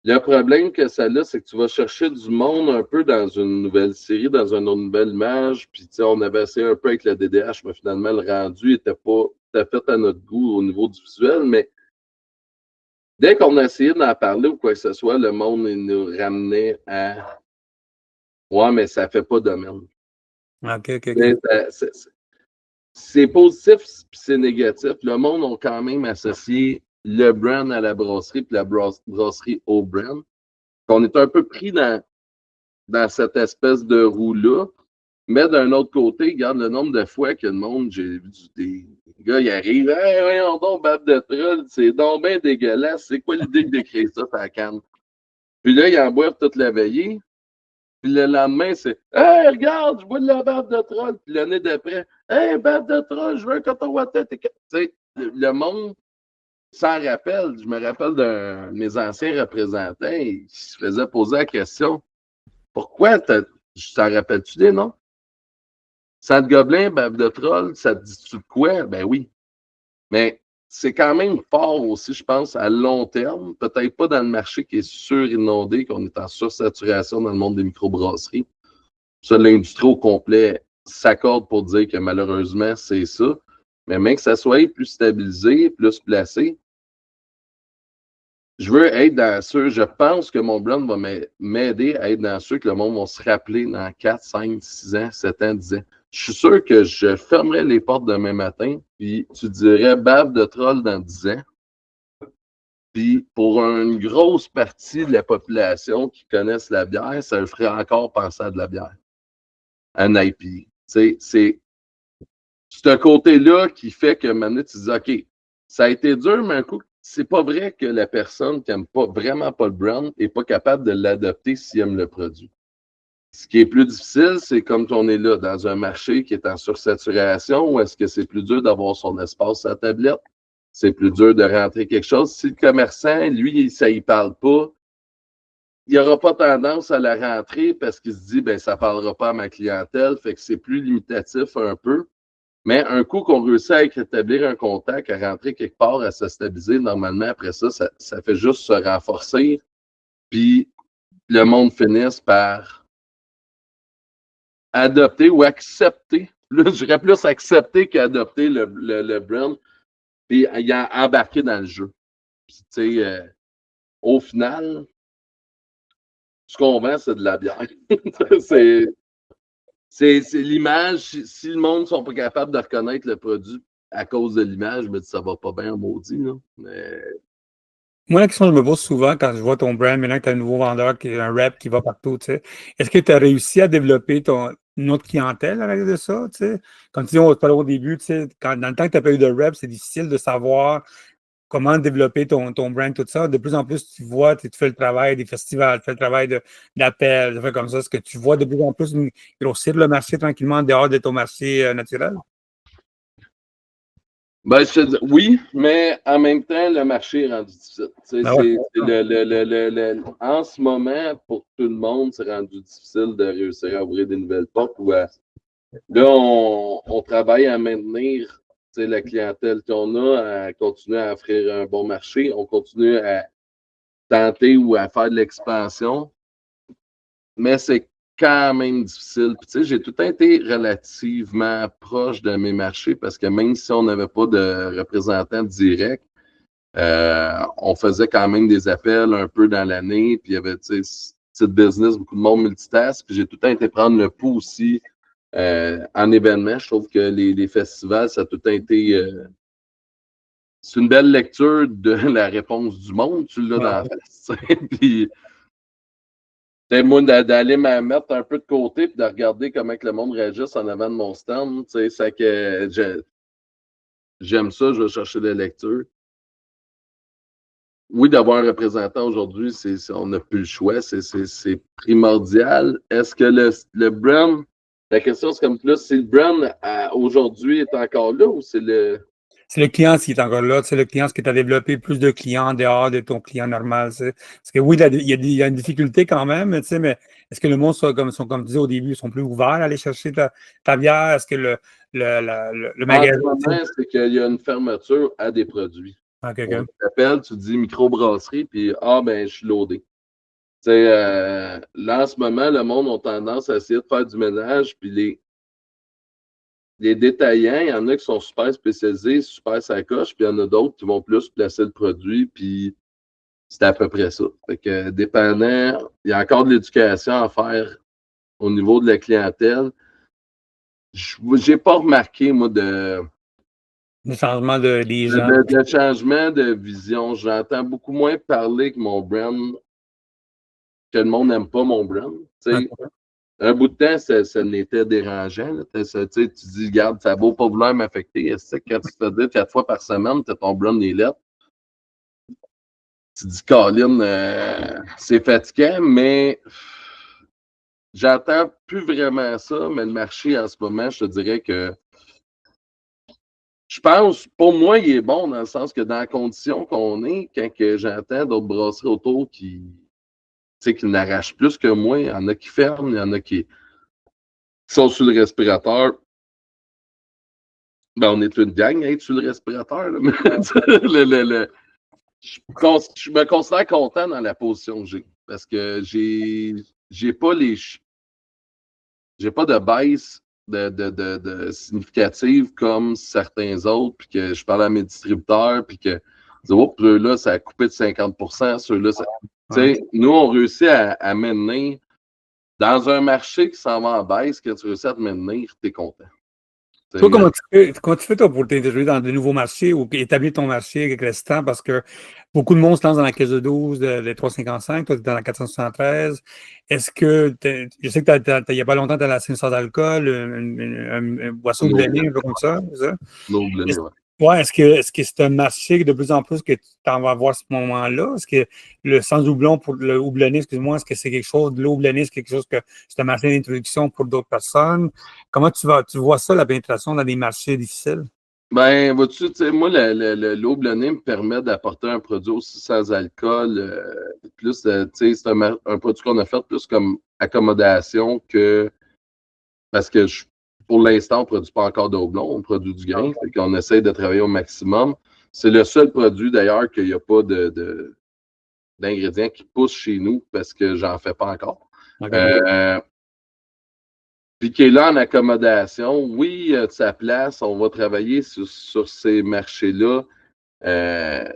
le problème que ça a, c'est que tu vas chercher du monde un peu dans une nouvelle série, dans une nouvelle image. Puis, tu sais, on avait essayé un peu avec le DDH, mais finalement, le rendu n'était pas tout à fait à notre goût au niveau du visuel. Mais dès qu'on a essayé d'en parler ou quoi que ce soit, le monde il nous ramenait à ouais, mais ça fait pas domaine. OK. C'est positif puis c'est négatif. Le monde a quand même associé le brand à la brasserie puis la brasserie au brand. On est un peu pris dans cette espèce de roue-là. Mais d'un autre côté, regarde le nombre de fois que le monde, j'ai vu des gars, ils arrivent, hey, voyons donc, bave de troll, c'est donc bien dégueulasse. C'est quoi l'idée d'écrire ça sur la canne? Puis là, ils en boivent toute la veillée. Puis le lendemain, c'est hey, regarde, je bois de la bave de troll. Puis l'année d'après, hey, bave de troll, je veux un coton watté. Tu sais, le monde s'en rappelle. Je me rappelle d'un de mes anciens représentants, il se faisait poser la question pourquoi t'en rappelles-tu des noms? Sainte Gobelin, bave de troll, ça te dit-tu de quoi? Ben oui. Mais c'est quand même fort aussi, je pense, à long terme. Peut-être pas dans le marché qui est surinondé, qu'on est en sursaturation dans le monde des microbrasseries. Ça, l'industrie au complet s'accorde pour dire que malheureusement, c'est ça. Mais même que ça soit plus stabilisé, plus placé, je veux être dans ceux, je pense que mon brand va m'aider à être dans ceux que le monde va se rappeler dans 4, 5, 6 ans, 7 ans, 10 ans. Je suis sûr que je fermerais les portes demain matin, puis tu dirais bave de troll dans 10 ans. Puis pour une grosse partie de la population qui connaissent la bière, ça leur ferait encore penser à de la bière. Un IPA. C'est ce côté-là qui fait que maintenant tu dis OK, ça a été dur, mais un coup, c'est pas vrai que la personne qui n'aime pas vraiment pas le brand n'est pas capable de l'adopter s'il aime le produit. Ce qui est plus difficile, c'est comme on est là, dans un marché qui est en sursaturation, ou est-ce que c'est plus dur d'avoir son espace à la tablette? c'est plus dur de rentrer quelque chose. Si le commerçant, lui, ça y parle pas, il n'aura pas tendance à la rentrer parce qu'il se dit, ben ça ne parlera pas à ma clientèle, fait que c'est plus limitatif un peu. Mais un coup qu'on réussit à établir un contact, à rentrer quelque part, à se stabiliser, normalement, après ça, ça fait juste se renforcer. Puis le monde finisse par adopter ou accepter. Là, je dirais plus accepter qu'adopter le brand. Puis il a embarqué dans le jeu. Puis, tu sais, au final, ce qu'on vend, c'est de la bière. c'est l'image. Si le monde ne sont pas capables de reconnaître le produit à cause de l'image, je me dis ça va pas bien, maudit. Là. Mais... Moi, la question que je me pose souvent quand je vois ton brand, maintenant que tu as un nouveau vendeur qui est un rep qui va partout, tu sais, est-ce que tu as réussi à développer une autre clientèle à l'arrière de ça? Tu sais? Comme tu dis, on va te parler au début, tu sais, dans le temps que tu n'as pas eu de rep, c'est difficile de savoir comment développer ton brand, tout ça. De plus en plus, tu vois, tu fais le travail des festivals, tu fais le travail d'appel, de faire comme ça. Est-ce que tu vois de plus en plus grossir le marché tranquillement en dehors de ton marché naturel? Ben, je te dis, oui, mais en même temps, le marché est rendu difficile. Ben ouais. En ce moment, pour tout le monde, c'est rendu difficile de réussir à ouvrir des nouvelles portes. Là, on travaille à maintenir la clientèle qu'on a, à continuer à offrir un bon marché. On continue à tenter ou à faire de l'expansion. Mais c'est quand même difficile. Puis, tu sais, j'ai tout le temps été relativement proche de mes marchés parce que même si on n'avait pas de représentant direct, on faisait quand même des appels un peu dans l'année. Puis, il y avait, tu sais, petit business, beaucoup de monde multitask. Puis, j'ai tout le temps été prendre le pouls aussi en événement. Je trouve que les festivals, ça a tout le temps été... c'est une belle lecture de la réponse du monde. Tu l'as dans la face. Puis, moi, d'aller me mettre un peu de côté et de regarder comment que le monde réagisse en avant de mon stand, c'est que j'aime ça, je vais chercher des lectures. Oui, d'avoir un représentant aujourd'hui, on n'a plus le choix, c'est primordial. Est-ce que le brand, la question c'est comme plus, si le brand aujourd'hui est encore là ou c'est le... C'est le client qui est encore là. C'est le client qui t'a développé plus de clients en dehors de ton client normal. Parce que oui, il y a une difficulté quand même, mais est-ce que le monde comme tu disais au début, ils sont plus ouverts à aller chercher ta bière? Est-ce que le magasin. En ce moment, c'est qu'il y a une fermeture à des produits. Okay. On t'appelle, tu dis microbrasserie, puis ben, je suis loadé. Là, en ce moment, le monde a tendance à essayer de faire du ménage, puis les détaillants, il y en a qui sont super spécialisés, super sacoche, puis il y en a d'autres qui vont plus placer le produit, puis c'est à peu près ça. Fait que, dépendant, il y a encore de l'éducation à faire au niveau de la clientèle. J'ai pas remarqué, moi, Le changement des gens. de changement de vision. J'entends beaucoup moins parler que mon brand, que le monde n'aime pas mon brand. Okay. Un bout de temps, ça n'était dérangeant. Tu dis, regarde, ça vaut pas vouloir m'affecter. Est-ce que quand tu te dis 4 fois par semaine, tu as ton brand est lettre, tu dis, Colin, c'est fatigant, mais j'entends plus vraiment ça. Mais le marché, en ce moment, je te dirais que je pense, pour moi, il est bon dans le sens que dans la condition qu'on est, quand j'entends d'autres brasseries autour qui n'arrachent plus que moi, il y en a qui ferment, il y en a qui sont sur le respirateur. Ben, on est une gang à être sur le respirateur. Là. Je me considère content dans la position que j'ai. Parce que j'ai pas de baisse de significative comme certains autres, puis que je parle à mes distributeurs, puis que ceux-là, ça a coupé de 50%, ceux-là, ça... Nous, on réussit à mener dans un marché qui s'en va en baisse, que tu réussis à te maintenir, tu es content. Toi, comment tu fais toi, pour t'introduire dans de nouveaux marchés ou établir ton marché avec le temps? Parce que beaucoup de monde se lance dans la caisse de 12, des 355, toi, tu es dans la 473. Est-ce que, je sais que il n'y a pas longtemps, tu as la sans alcool, une boisson blendée, un peu comme ça, c'est ça? Ouais, est-ce que c'est un marché de plus en plus que tu t'en vas voir à ce moment-là? Est-ce que le sans houblon pour le houblonné, excuse-moi, est-ce que c'est quelque chose, de l'eau houblonnée, c'est quelque chose que c'est un marché d'introduction pour d'autres personnes? Comment tu vois ça, la pénétration dans des marchés difficiles? Ben, vois-tu, tu sais, moi, le houblonné me permet d'apporter un produit aussi sans alcool. Plus, tu sais, c'est un produit qu'on a fait plus comme accommodation que. Parce que pour l'instant, on ne produit pas encore de houblon, on produit du grain. Fait qu'on essaie de travailler au maximum. C'est le seul produit, d'ailleurs, qu'il n'y a pas d'ingrédients qui poussent chez nous parce que j'en fais pas encore. Okay. Puis qui est là en accommodation, oui, de sa place, on va travailler sur ces marchés-là. Je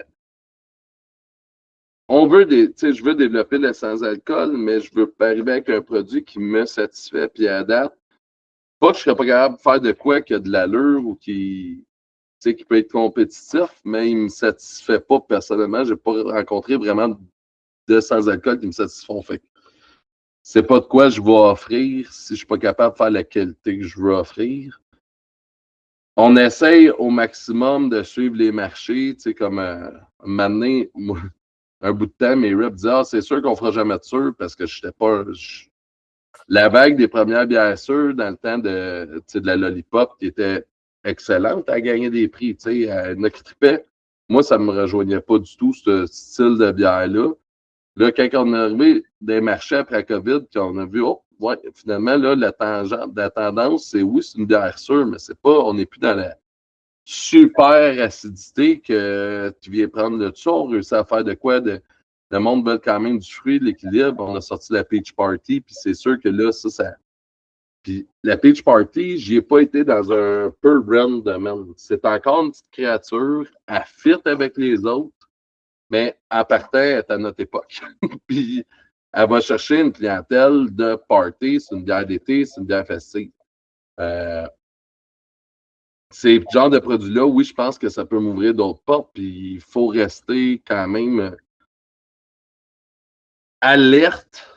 veux développer le sans-alcool, mais je veux pas arriver avec un produit qui me satisfait. Puis à date, pas que je serais pas capable de faire de quoi qui a de l'allure ou qui peut être compétitif, mais il me satisfait pas personnellement. J'ai pas rencontré vraiment de sans-alcool qui me satisfont. Fait que c'est pas de quoi je vais offrir si je suis pas capable de faire la qualité que je veux offrir. On essaye au maximum de suivre les marchés, tu sais, comme maintenant, un bout de temps, mes reps disaient « Ah, c'est sûr qu'on fera jamais de sûr parce que je n'étais pas... » La vague des premières bières sûres dans le temps de la Lollipop qui était excellente à gagner des prix, tu sais, à trippait. Moi, ça ne me rejoignait pas du tout, ce style de bière-là. Là, quand on est arrivé des marchés après la COVID, on a vu, oh, ouais, finalement, là, la tendance, c'est oui, c'est une bière sûre, mais c'est pas, on n'est plus dans la super acidité que tu viens prendre le dessus. On réussit à faire de quoi le monde veut quand même du fruit, de l'équilibre. On a sorti la Peach Party, puis c'est sûr que là, ça. Puis la Peach Party, j'y ai pas été dans un peu run domaine. C'est encore une petite créature, elle fit avec les autres, mais elle partait, elle est à notre époque. Puis elle va chercher une clientèle de party, c'est une bière d'été, c'est une bière festive. Ces genres de produits-là, oui, je pense que ça peut m'ouvrir d'autres portes, puis il faut rester quand même alerte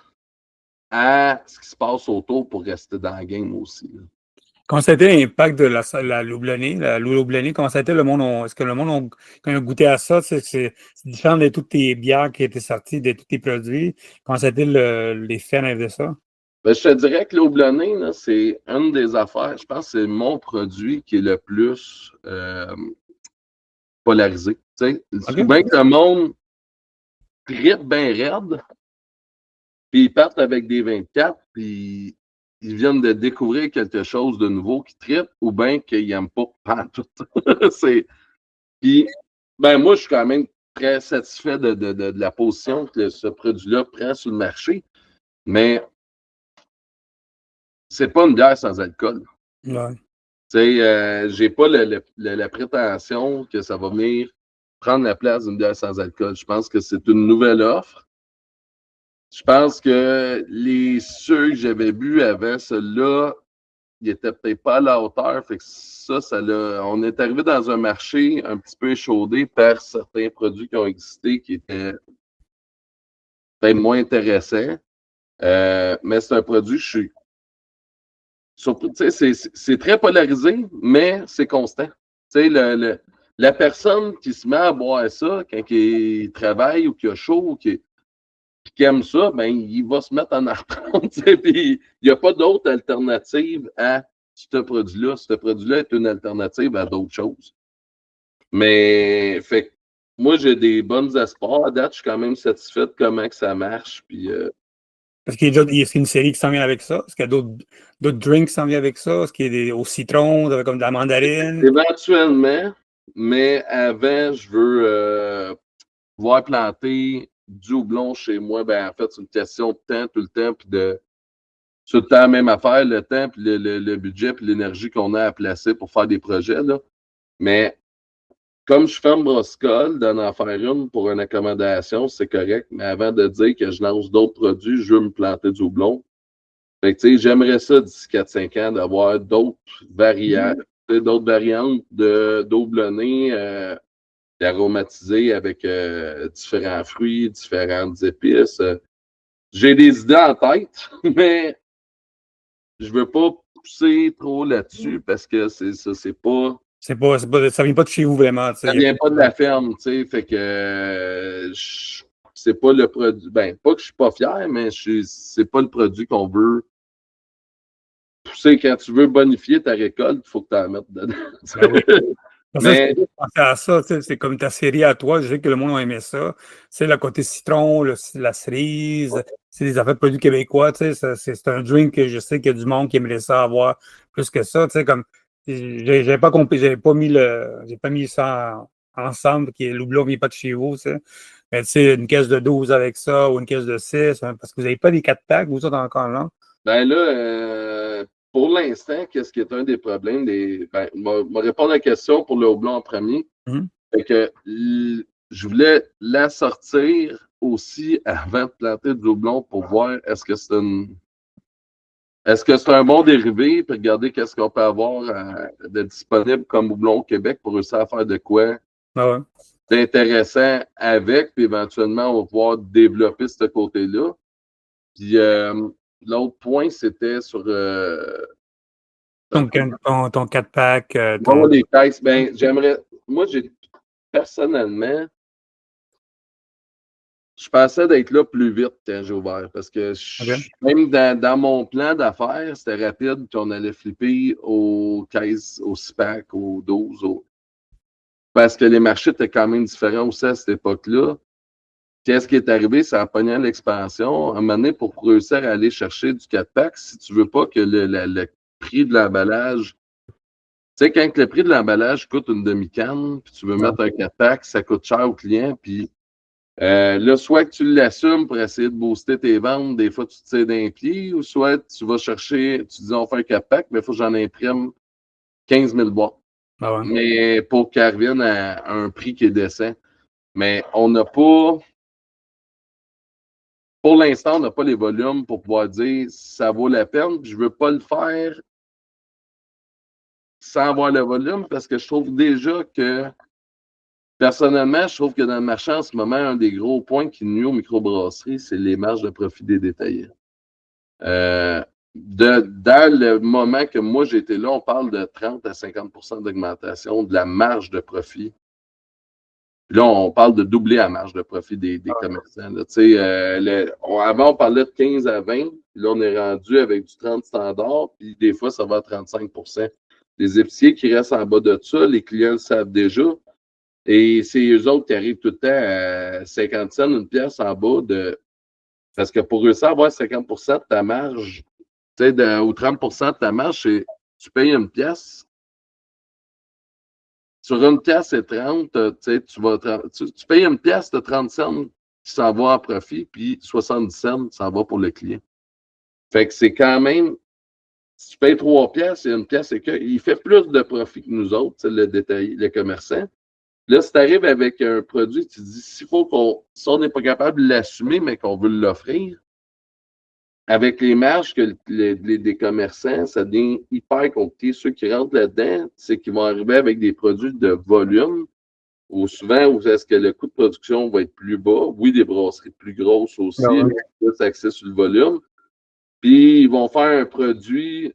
à ce qui se passe autour pour rester dans le game aussi. Là. Comment ça a été l'impact de la Loublonné? Comment ça a été est-ce que le monde quand ils ont goûté à ça, c'est différent de toutes tes bières qui étaient sorties, de tous tes produits? Comment ça a été l'effet de ça? Ben, je te dirais que l'Aublonné, c'est une des affaires, je pense que c'est mon produit qui est le plus polarisé. Okay. Je trouve bien que le monde trippe bien raide, puis ils partent avec des 24, puis ils viennent de découvrir quelque chose de nouveau qui trippe, ou bien qu'ils n'aiment pas tout. Puis, ben moi, je suis quand même très satisfait de la position que ce produit-là prend sur le marché, mais c'est pas une bière sans alcool. Ouais. Tu sais, j'ai pas la prétention que ça va venir prendre la place d'une bière sans alcool. Je pense que c'est une nouvelle offre. Je pense que ceux que j'avais bu avant, ceux-là, ils étaient peut-être pas à la hauteur. Fait que on est arrivé dans un marché un petit peu échaudé par certains produits qui ont existé qui étaient peut-être moins intéressants. Mais c'est un produit, je suis surpris. C'est très polarisé, mais c'est constant. Tu sais, la personne qui se met à boire ça quand il travaille ou qu'il a chaud ou qui aime ça, ben, il va se mettre en reprendre. Puis il n'y a pas d'autre alternative à ce produit-là. Ce produit-là est une alternative à d'autres choses. Mais fait moi, j'ai des bonnes espoirs. À date, je suis quand même satisfait de comment que ça marche. Puis, Est-ce qu'il y a une série qui s'en vient avec ça? Est-ce qu'il y a d'autres drinks qui s'en viennent avec ça? Est-ce qu'il y a au citron, comme de la mandarine? Éventuellement, mais avant, je veux pouvoir planter du houblon chez moi. Ben, en fait, c'est une question de temps, tout le temps, puis tout le temps la même affaire, le temps, puis le budget, puis l'énergie qu'on a à placer pour faire des projets. Là. Mais comme je ferme Broscol d'en faire une pour une accommodation, c'est correct. Mais avant de dire que je lance d'autres produits, je veux me planter du houblon. Fait que, tu sais, j'aimerais ça d'ici 4-5 ans d'avoir d'autres variantes, de houblonné aromatisé avec différents fruits, différentes épices. J'ai des idées en tête, mais je veux pas pousser trop là-dessus parce que c'est pas. Ça vient pas de chez vous vraiment. Ça vient pas de la ferme, tu sais. Fait que c'est pas le produit. Ben, pas que je suis pas fier, mais c'est pas le produit qu'on veut pousser. Quand tu veux bonifier ta récolte, il faut que tu en mettes dedans. Ben oui. Mais Je pensais à ça, c'est comme ta série à toi. Je sais que le monde a aimé ça. C'est le côté citron, la cerise, c'est des affaires de produits québécois. C'est un drink que je sais qu'il y a du monde qui aimerait ça avoir plus que ça. Comme j'avais pas compris, j'ai pas mis ça ensemble, qui le houblon vient pas de chez vous. Mais une caisse de 12 avec ça ou une caisse de 6, hein, parce que vous n'avez pas des 4 packs, vous autres encore là. ben là, pour l'instant, qu'est-ce qui est un des problèmes? Je vais répondre à la question pour le houblon en premier. Fait que je voulais la sortir aussi avant de planter du houblon pour voir est-ce que c'est un bon dérivé, puis regarder qu'est-ce qu'on peut avoir de disponible comme houblon au Québec pour réussir à faire de quoi d'intéressant avec, puis éventuellement, on va pouvoir développer ce côté-là. Puis l'autre point, c'était sur ton 4-pack. les caisses. Ben, moi, personnellement, je pensais d'être là plus vite quand j'ai ouvert parce que même dans mon plan d'affaires, c'était rapide, puis on allait flipper aux caisses, aux 6-packs, aux 12. Parce que les marchés étaient quand même différents aussi à cette époque-là. Qu'est-ce qui est arrivé? Ça a pogné l'expansion. À un moment donné, pour réussir à aller chercher du 4-pack, si tu veux pas que le prix de l'emballage. Tu sais, quand le prix de l'emballage coûte une demi-canne, puis tu veux mettre un 4-pack, ça coûte cher au client, puis là, soit que tu l'assumes pour essayer de booster tes ventes, des fois tu te tires d'un pied, ou soit tu vas chercher, tu dis on fait un 4-pack, mais il faut que j'en imprime 15 000 boîtes. Mais pour qu'elle revienne à un prix qui est décent. Mais on n'a pas. Pour l'instant, on n'a pas les volumes pour pouvoir dire si ça vaut la peine. Puis je ne veux pas le faire sans avoir le volume parce que je trouve déjà que, personnellement, je trouve que dans le marché en ce moment, un des gros points qui nuit aux microbrasseries, c'est les marges de profit des détaillants. Dans le moment que moi j'étais là, on parle de 30 à 50 d'augmentation de la marge de profit. Puis là, on parle de doubler la marge de profit des commerçants. Avant, on parlait de 15 à 20. Puis là, on est rendu avec du 30 standard. Puis des fois, ça va à 35 Les épiciers qui restent en bas de ça, les clients le savent déjà. Et c'est eux autres qui arrivent tout le temps à 50 cents, une pièce en bas de. Parce que pour réussir à avoir 50 de ta marge, ou 30 de ta marge, c'est tu payes une pièce. Sur une pièce et 30, tu payes une pièce de 30 cents qui s'en va en profit, puis 70 cents ça va pour le client. Fait que c'est quand même, si tu payes 3 pièces et une pièce, c'est qu'il fait plus de profit que nous autres, le détail, le commerçant. Là, si tu arrives avec un produit, tu te dis, si on n'est pas capable de l'assumer, mais qu'on veut l'offrir, avec les marges que des commerçants, ça devient hyper compliqué. Ceux qui rentrent là-dedans, c'est qu'ils vont arriver avec des produits de volume, ou souvent, où est-ce que le coût de production va être plus bas. Oui, des brasseries plus grosses aussi, mais plus axé sur le volume. Puis, ils vont faire un produit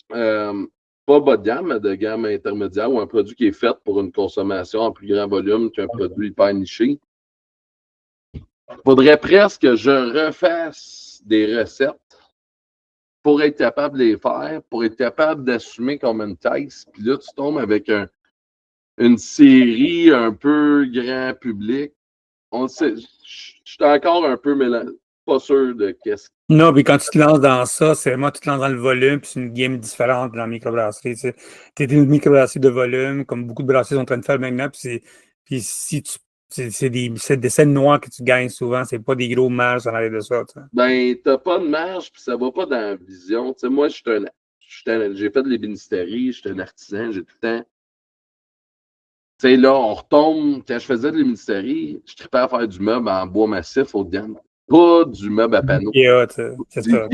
pas bas de gamme, mais de gamme intermédiaire, ou un produit qui est fait pour une consommation en plus grand volume qu'un produit hyper niché. Il faudrait presque que je refasse des recettes pour être capable de les faire, pour être capable d'assumer comme une caisse. Puis là, tu tombes avec une série un peu grand public. Je suis encore un peu pas sûr de qu'est-ce. Non, puis quand tu te lances dans ça, c'est vraiment tu te lances dans le volume, puis c'est une game différente dans la microbrasserie. Tu es une microbrasserie de volume, comme beaucoup de brasseries sont en train de faire maintenant, puis si tu c'est des scènes noires que tu gagnes souvent, c'est pas des gros marges en arrière de ça. T'sais. Ben, t'as pas de marge, puis ça va pas dans la vision. Tu sais, moi, j'ai fait de l'ébénisterie, je suis un artisan, j'ai tout le temps. Tu sais, là, on retombe. Quand je faisais de l'ébénisterie, je tripais à faire du meuble en bois massif haut de gamme. Pas du meuble à panneaux. C'est ça.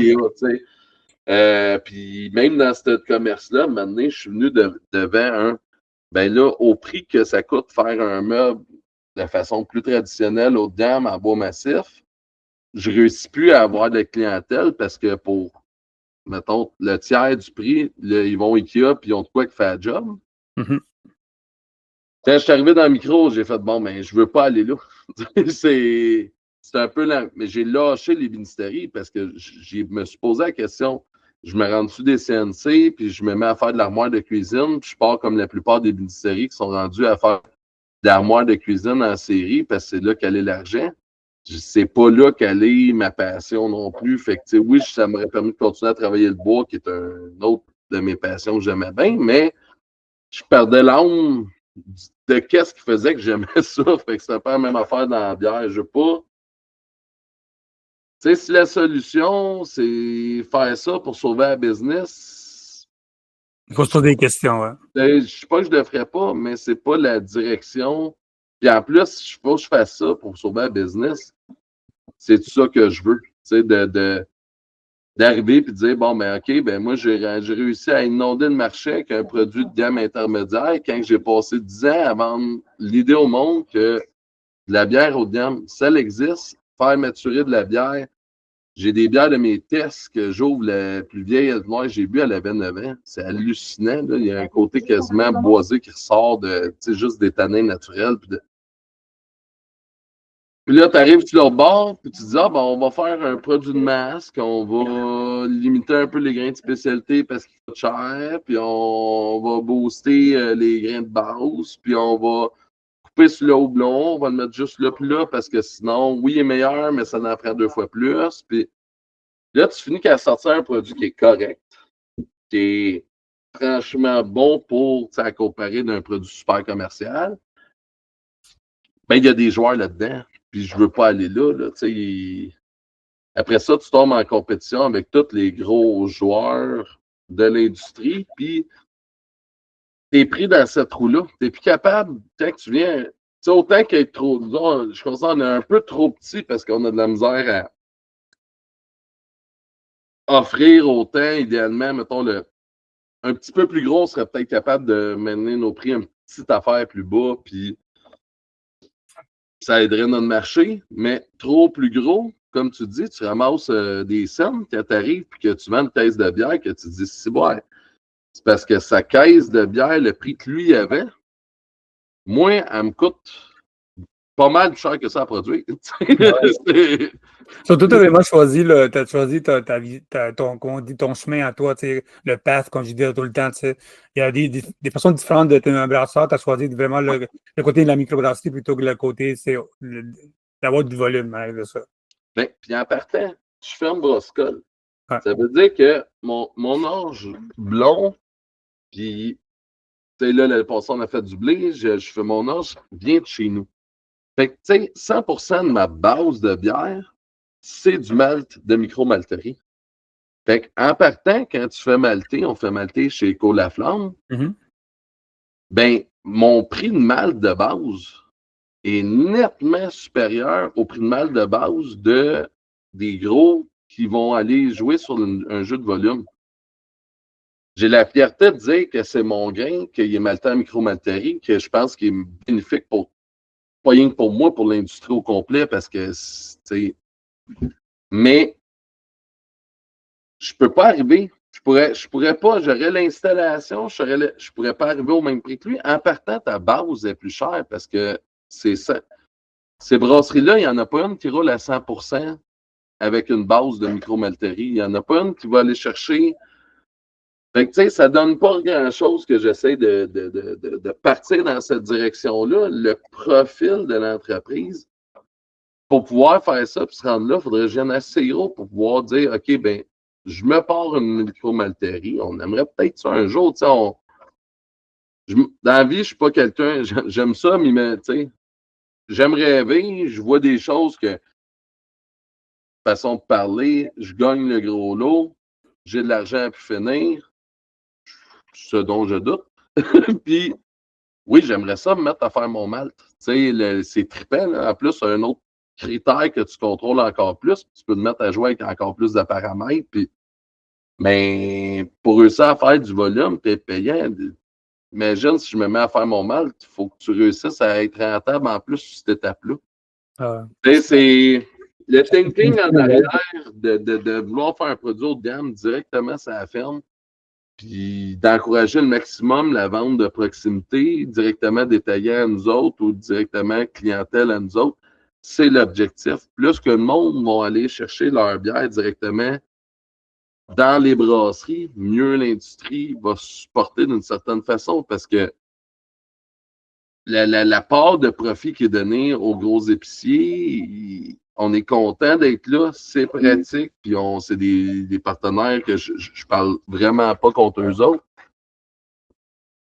Puis même dans ce commerce-là, maintenant, je suis venu devant ben là, au prix que ça coûte faire un meuble de façon plus traditionnelle haut de gamme en bois massif, je ne réussis plus à avoir de clientèle parce que pour, mettons, le tiers du prix, là, ils vont Ikea puis ils ont de quoi qui fait la job. Mm-hmm. Quand je suis arrivé dans le micro, j'ai fait bon, mais je veux pas aller là. c'est un peu lent. Mais j'ai lâché l'ébénisterie parce que je me suis posé la question, je me rends dessus des CNC, puis je me mets à faire de l'armoire de cuisine, puis je pars comme la plupart des ministéries qui sont rendus à faire de l'armoire de cuisine en série, parce que c'est là qu'elle est l'argent. C'est pas là qu'elle est ma passion non plus. Fait que, oui, ça m'aurait permis de continuer à travailler le bois, qui est un autre de mes passions que j'aimais bien, mais je perdais l'âme de qu'est-ce qui faisait que j'aimais ça. Fait que c'était pas la même affaire dans la bière. Je veux pas. Tu sais, si la solution, c'est faire ça pour sauver la business. Il faut se poser des questions, ouais. Je sais pas que je le ferais pas, mais c'est pas la direction. Puis en plus, il faut que je fasse ça pour sauver la business. C'est tout ça que je veux. Tu sais, d'arriver et de dire, bon, ben OK, ben moi, j'ai réussi à inonder le marché avec un produit de gamme intermédiaire quand j'ai passé 10 ans à vendre l'idée au monde que de la bière haut de gamme, ça existe, faire maturer de la bière. J'ai des bières de mes tests que j'ouvre, la plus vieille noire que j'ai bu, elle avait 9 ans. C'est hallucinant, là. Il y a un côté quasiment boisé qui ressort de, tu sais, juste des tanins naturels. Puis là, tu arrives sur leur bord, puis tu dis, ah, ben, on va faire un produit de masse, on va limiter un peu les grains de spécialité parce qu'ils coûtent cher, puis on va booster les grains de base, puis on va couper sur le houblon, on va le mettre juste là, puis là, parce que sinon, oui, il est meilleur, mais ça en prend 2 fois plus. Puis là, tu finis qu'à sortir un produit qui est correct, qui est franchement bon pour, tu sais, à comparer d'un produit super commercial. Ben, il y a des joueurs là-dedans. Puis je veux pas aller là, tu sais. Après ça, tu tombes en compétition avec tous les gros joueurs de l'industrie, puis tu es pris dans cette roue-là. Tu n'es plus capable, quand tu viens, tu sais, autant qu'être trop, disons, je considère qu'on est un peu trop petit parce qu'on a de la misère à offrir autant, idéalement, mettons, un petit peu plus gros, on serait peut-être capable de mener nos prix un petit affaire plus bas, puis ça aiderait notre marché, mais trop plus gros, comme tu dis, tu ramasses des sommes quand tu arrives et que tu vends une caisse de bière que tu dis, c'est parce que sa caisse de bière, le prix que lui avait, moi, elle me coûte pas mal plus cher que ça à produire. Ouais. Surtout, tu as vraiment choisi, t'as choisi ton chemin à toi, le path, comme je dis tout le temps. Il y a des façons différentes d'être un brasseur. Tu as choisi vraiment le côté de la microbrasserie plutôt que le côté d'avoir du volume avec ça. Ben, puis en partant, je ferme Broscol. Ouais. Ça veut dire que mon orge blond, puis là, l'année passée, on a fait du blé, je fais mon orge, vient de chez nous. Fait que, tu sais, 100% de ma base de bière, c'est du malt de micro-malterie. Fait qu'en partant, quand tu fais malter, on fait malter chez Éco La Flamme, ben, mon prix de malt de base est nettement supérieur au prix de malt de base des gros qui vont aller jouer sur un jeu de volume. J'ai la fierté de dire que c'est mon grain, qu'il est malté en micro-malterie, que je pense qu'il est bénéfique pas rien que pour moi, pour l'industrie au complet, parce que, tu sais, mais je peux pas arriver. Je pourrais pas, j'aurais l'installation, je pourrais pas arriver au même prix que lui. En partant, ta base est plus chère parce que c'est ça. Ces brasseries-là, il n'y en a pas une qui roule à 100% avec une base de micro-malterie. Il n'y en a pas une qui va aller chercher. Fait que, tu sais, ça donne pas grand-chose que j'essaie de partir dans cette direction-là. Le profil de l'entreprise, pour pouvoir faire ça et se rendre là, il faudrait que je vienne assez gros pour pouvoir dire, OK, ben, je me pars une micro-malterie. On aimerait peut-être ça un jour, tu sais, dans la vie, je suis pas quelqu'un, j'aime ça, mais, tu sais, j'aime rêver, je vois des choses que, façon de parler, je gagne le gros lot, j'ai de l'argent à pu finir, ce dont je doute. Puis, oui, j'aimerais ça me mettre à faire mon malt. Tu sais, c'est trippant, là. En plus, un autre critère que tu contrôles encore plus, tu peux te mettre à jouer avec encore plus de paramètres. Puis, mais pour réussir à faire du volume et être payant, imagine si je me mets à faire mon malt, il faut que tu réussisses à être rentable en plus sur cette étape-là. Tu sais, c'est le thinking en arrière de vouloir faire un produit haut de gamme directement sur la ferme, puis d'encourager le maximum la vente de proximité, directement détaillée à nous autres ou directement clientèle à nous autres, c'est l'objectif. Plus que le monde va aller chercher leur bière directement dans les brasseries, mieux l'industrie va supporter d'une certaine façon parce que la part de profit qui est donnée aux gros épiciers, on est content d'être là, c'est pratique, puis c'est des partenaires que je parle vraiment pas contre eux autres.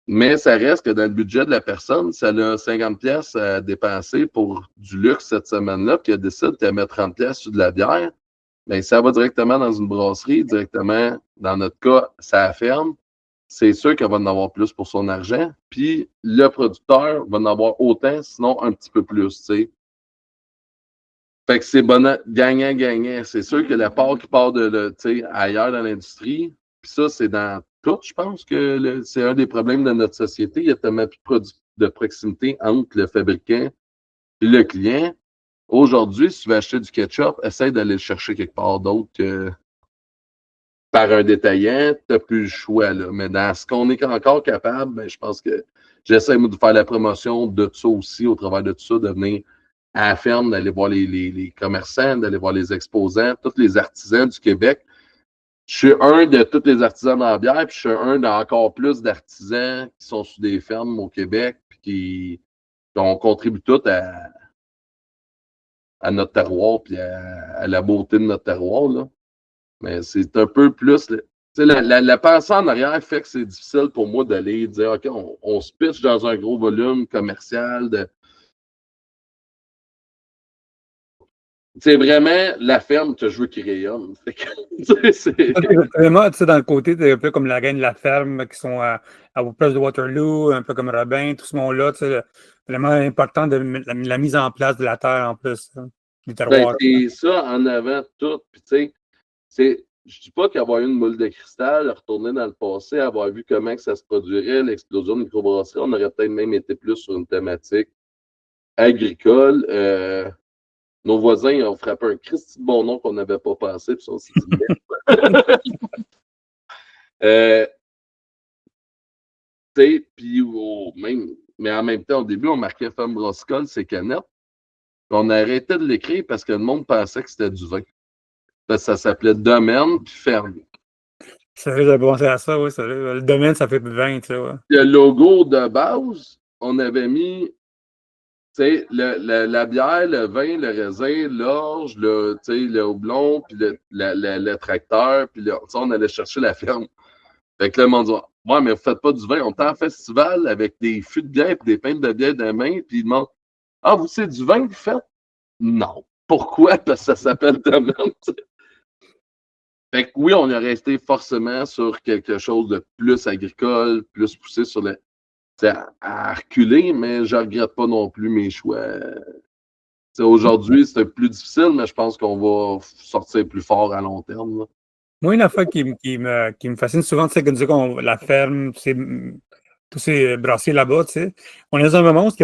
Mais ça reste que dans le budget de la personne, ça a 50 pièces à dépenser pour du luxe cette semaine-là, puis elle décide qu'elle met 30 pièces sur de la bière, bien, ça va directement dans une brasserie, directement, dans notre cas, ça ferme. C'est sûr qu'elle va en avoir plus pour son argent, puis le producteur va en avoir autant, sinon un petit peu plus, tu sais. Fait que c'est gagnant-gagnant. C'est sûr que la part qui part ailleurs dans l'industrie, puis ça, c'est dans tout, je pense que c'est un des problèmes de notre société. Il y a tellement plus de produits de proximité entre le fabricant et le client. Aujourd'hui, si tu veux acheter du ketchup, essaie d'aller le chercher quelque part d'autre que par un détaillant, tu n'as plus le choix. Là. Mais dans ce qu'on est encore capable, ben, je pense que j'essaie de faire la promotion de ça aussi, au travers de tout ça, de venir à la ferme, d'aller voir les commerçants, d'aller voir les exposants, tous les artisans du Québec. Je suis un de tous les artisans dans la bière, puis je suis un d'encore plus d'artisans qui sont sur des fermes au Québec, puis on contribue tous à notre terroir, puis à la beauté de notre terroir. Là. Mais c'est un peu plus. La pensée en arrière fait que c'est difficile pour moi d'aller dire OK, on se pitch dans un gros volume commercial. C'est vraiment la ferme que je veux qu'il rayonne. Vraiment, tu sais, dans le côté, c'est un peu comme la reine de la ferme qui sont à place de Waterloo, un peu comme Robin, tout ce monde-là, tu sais, vraiment important de la mise en place de la terre en plus, hein, du terroir. C'est ça en avant tout. Puis, tu sais, je dis pas qu'avoir eu une boule de cristal, retourner dans le passé, avoir vu comment que ça se produirait, l'explosion de microbrasserie, on aurait peut-être même été plus sur une thématique agricole. Nos voisins ont frappé un Christy de bon nom qu'on n'avait pas pensé, puis on s'est dit puis mais en même temps, au début, on marquait Femme Brassicole, c'est canettes. On a arrêté de l'écrire parce que le monde pensait que c'était du vin. Parce que ça s'appelait Domaine puis Ferme. C'est vrai, j'avais pensé à ça, oui. Le domaine, ça fait 20, tu sais, ouais. Le logo de base, on avait mis la bière, le vin, le raisin, l'orge, le houblon, puis le tracteur, puis on allait chercher la ferme. Fait que là, le monde dit ouais, mais vous faites pas du vin, on est en festival avec des fûts de bière et des pintes de bière dans la main, puis ils demandent ah, vous, c'est du vin que vous faites? Non. Pourquoi? Parce que ça s'appelle Domaine. Fait que oui, on est resté forcément sur quelque chose de plus agricole, plus poussé sur à reculer, mais je regrette pas non plus mes choix. Aujourd'hui, c'est plus difficile, mais je pense qu'on va sortir plus fort à long terme. Là. Moi, une affaire qui me fascine souvent, c'est que la ferme, tous ces brassiers là-bas, tu sais, on est dans un moment où il y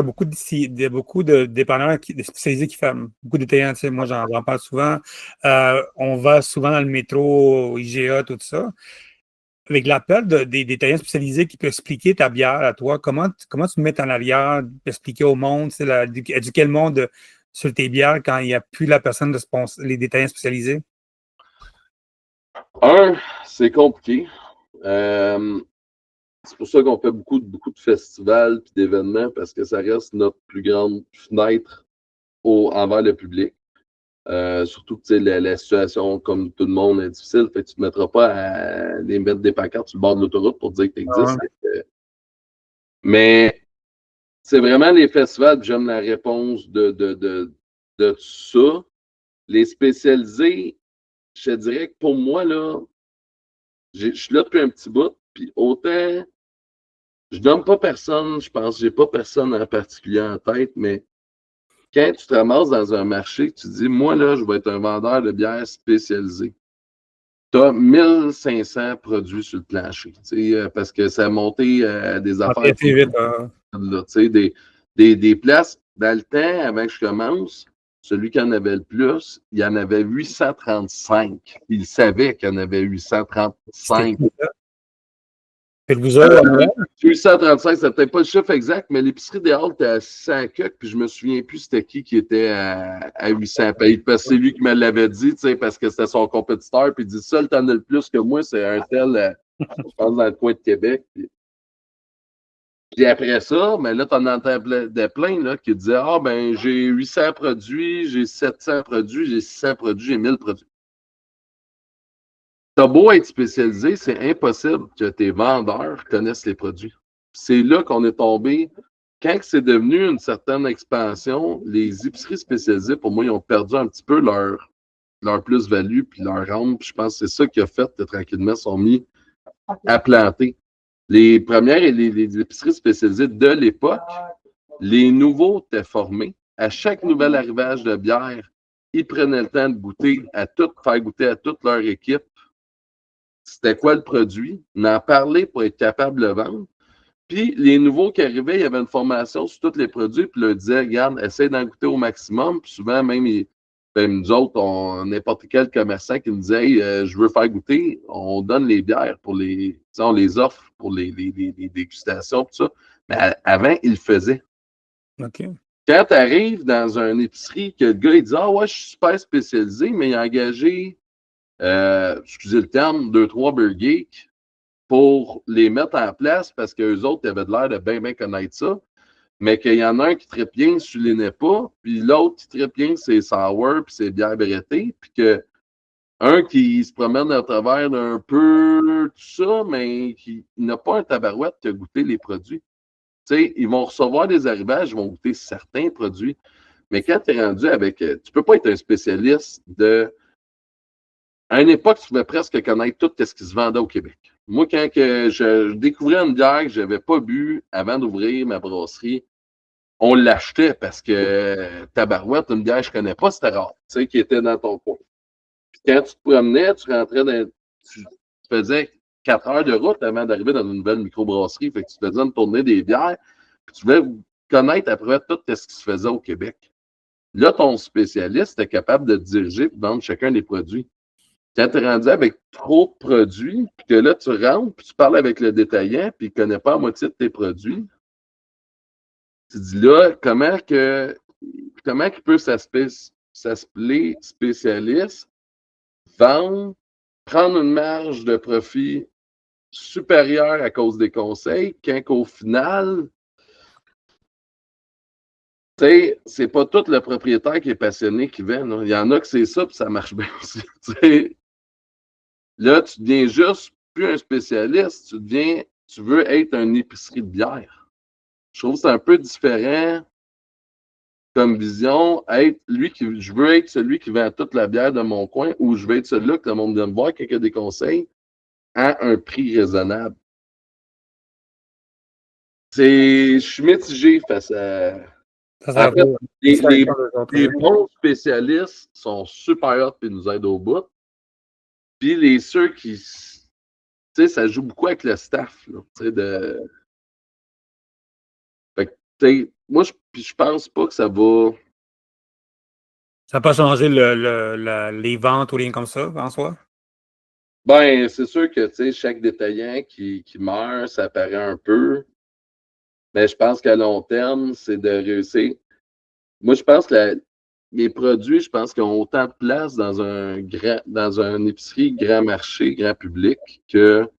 a beaucoup de dépanneurs spécialisés qui ferment, beaucoup d'étayants, tu sais, moi j'en parle souvent. On va souvent dans le métro, au IGA, tout ça. Avec l'appel des détaillants spécialisés qui peuvent expliquer ta bière à toi, comment tu te mets en arrière, expliquer au monde, éduquer le monde sur tes bières quand il n'y a plus la personne les détaillants spécialisés? C'est compliqué. C'est pour ça qu'on fait beaucoup de festivals et d'événements parce que ça reste notre plus grande fenêtre envers le public. Surtout que la situation, comme tout le monde, est difficile. Fait que tu ne te mettras pas à les mettre des pancartes sur le bord de l'autoroute pour dire que tu existes. Mais c'est vraiment les festivals, j'aime la réponse de tout ça. Les spécialisés, je te dirais que pour moi, là, je suis là depuis un petit bout, puis autant, je nomme pas personne, je pense, j'ai pas personne en particulier en tête, mais quand tu te ramasses dans un marché, tu dis, moi, là, je vais être un vendeur de bière spécialisé. Tu as 1500 produits sur le plancher, parce que ça a monté des affaires. Vite, là, des places, dans le temps, avant que je commence, celui qui en avait le plus, il y en avait 835. Il savait qu'il y en avait 835. Et vous autres, 835, c'est peut-être pas le chiffre exact, mais l'épicerie des Halles était à 600 cucs, puis je me souviens plus c'était qui était à 800 pays. Parce que c'est lui qui me l'avait dit, tu sais, parce que c'était son compétiteur, puis il dit, seul t'en as le plus que moi, c'est un tel, je pense, dans le coin de Québec. Puis après ça, ben là, t'en entends plein là, qui disaient, ah, ben, j'ai 800 produits, j'ai 700 produits, j'ai 600 produits, j'ai 1000 produits. T'as beau être spécialisé, c'est impossible que tes vendeurs connaissent les produits. C'est là qu'on est tombé. Quand c'est devenu une certaine expansion, les épiceries spécialisées, pour moi, ils ont perdu un petit peu leur plus-value puis leur rente. Puis je pense que c'est ça qui a fait que tranquillement sont mis à planter. Les premières et les épiceries spécialisées de l'époque, les nouveaux étaient formés. À chaque nouvel arrivage de bière, ils prenaient le temps de goûter à tout, faire goûter à toute leur équipe. C'était quoi le produit, en parler pour être capable de le vendre. Puis les nouveaux qui arrivaient, il y avait une formation sur tous les produits, puis ils leur disaient, regarde, essaye d'en goûter au maximum. Puis souvent, même nous autres, n'importe quel commerçant qui nous disait, hey, je veux faire goûter, on donne les bières pour on les offre pour les dégustations, tout ça. Mais avant, ils le faisaient. OK. Quand tu arrives dans une épicerie, que le gars, il dit, ah ouais, je suis super spécialisé, mais il a engagé, excusez le terme, 2-3 Beer Geeks pour les mettre en place parce qu'eux autres ils avaient l'air de bien connaître ça, mais qu'il y en a un qui trippe bien sur les pas, puis l'autre qui trippe bien c'est sour, puis c'est bière brettée, puis que un qui se promène à travers un peu tout ça, mais qui n'a pas un tabarouette qui a goûté les produits. Tu sais, ils vont recevoir des arrivages, ils vont goûter certains produits, mais quand tu es rendu avec... Tu peux pas être un spécialiste de... À une époque, tu pouvais presque connaître tout ce qui se vendait au Québec. Moi, quand je découvrais une bière que je n'avais pas bu avant d'ouvrir ma brasserie, on l'achetait parce que tabarouette, une bière que je ne connais pas, c'était rare, tu sais, qui était dans ton coin. Puis quand tu te promenais, tu rentrais tu faisais 4 heures de route avant d'arriver dans une nouvelle microbrasserie. Fait que tu faisais une tournée des bières, puis tu voulais connaître après tout ce qui se faisait au Québec. Là, ton spécialiste est capable de diriger et de vendre chacun des produits. Quand tu es rendu avec trop de produits, puis que là, tu rentres, puis tu parles avec le détaillant, puis il ne connaît pas la moitié de tes produits, tu dis là, comment il peut s'appeler spécialiste, vendre, prendre une marge de profit supérieure à cause des conseils, quand qu'au final, tu sais, c'est pas tout le propriétaire qui est passionné qui vend. Là. Il y en a que c'est ça, puis ça marche bien aussi. Là, tu deviens juste plus un spécialiste, tu veux être une épicerie de bière. Je trouve que c'est un peu différent comme vision. Je veux être celui qui vend toute la bière de mon coin ou je veux être celui-là que le monde vient me voir, quelqu'un des conseils, à un prix raisonnable. Je suis mitigé face à. Ça En fait, les va. bons spécialistes sont super hot et nous aident au bout. Puis ceux qui. Tu sais, ça joue beaucoup avec le staff. Là, tu sais, Fait que, moi, je pense pas que ça va. Ça n'a pas changé les ventes ou rien comme ça, en soi? Ben, c'est sûr que, tu sais, chaque détaillant qui meurt, ça paraît un peu. Mais je pense qu'à long terme, c'est de réussir. Moi, je pense que les produits, je pense qu'ils ont autant de place dans une épicerie grand marché, grand public, que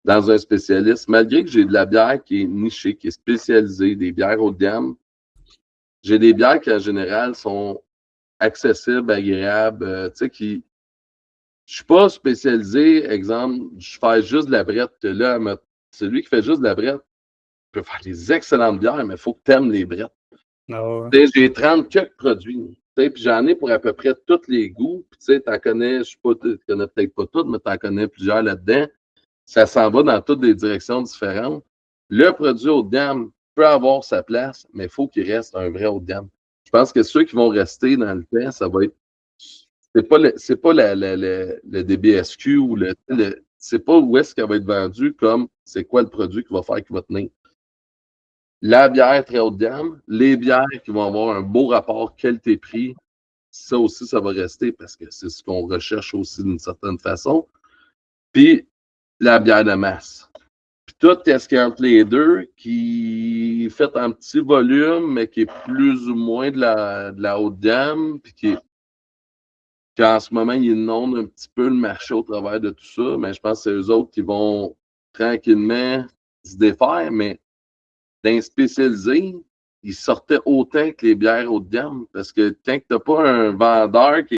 dans un spécialiste. Malgré que j'ai de la bière qui est nichée, qui est spécialisée, des bières haut de gamme, j'ai des bières qui, en général, sont accessibles, agréables, tu sais, qui... Je suis pas spécialisé, exemple, je fais juste de la brette. Là, celui qui fait juste de la brette peut faire des excellentes bières, mais il faut que tu aimes les brettes. Ah, J'ai 30 quelques produits. Puis j'en ai pour à peu près tous les goûts. Puis tu en connais, je sais pas, tu connais peut-être pas toutes, mais tu en connais plusieurs là-dedans. Ça s'en va dans toutes des directions différentes. Le produit haut de gamme peut avoir sa place, mais il faut qu'il reste un vrai haut de gamme. Je pense que ceux qui vont rester dans le temps, ça va être. C'est pas le DBSQ ou c'est pas où est-ce qu'elle va être vendue comme c'est quoi le produit qui va faire qui va tenir. La bière très haut de gamme, les bières qui vont avoir un beau rapport qualité-prix, ça aussi, ça va rester parce que c'est ce qu'on recherche aussi d'une certaine façon. Puis la bière de masse. Puis tout ce qui est entre les deux, qui est fait en petit volume, mais qui est plus ou moins de la haute gamme, puis qu'en ce moment, ils inondent un petit peu le marché au travers de tout ça. Mais je pense que c'est eux autres qui vont tranquillement se défaire, mais dans les spécialisés, ils sortaient autant que les bières haut de gamme. Parce que tant que tu n'as pas un vendeur qui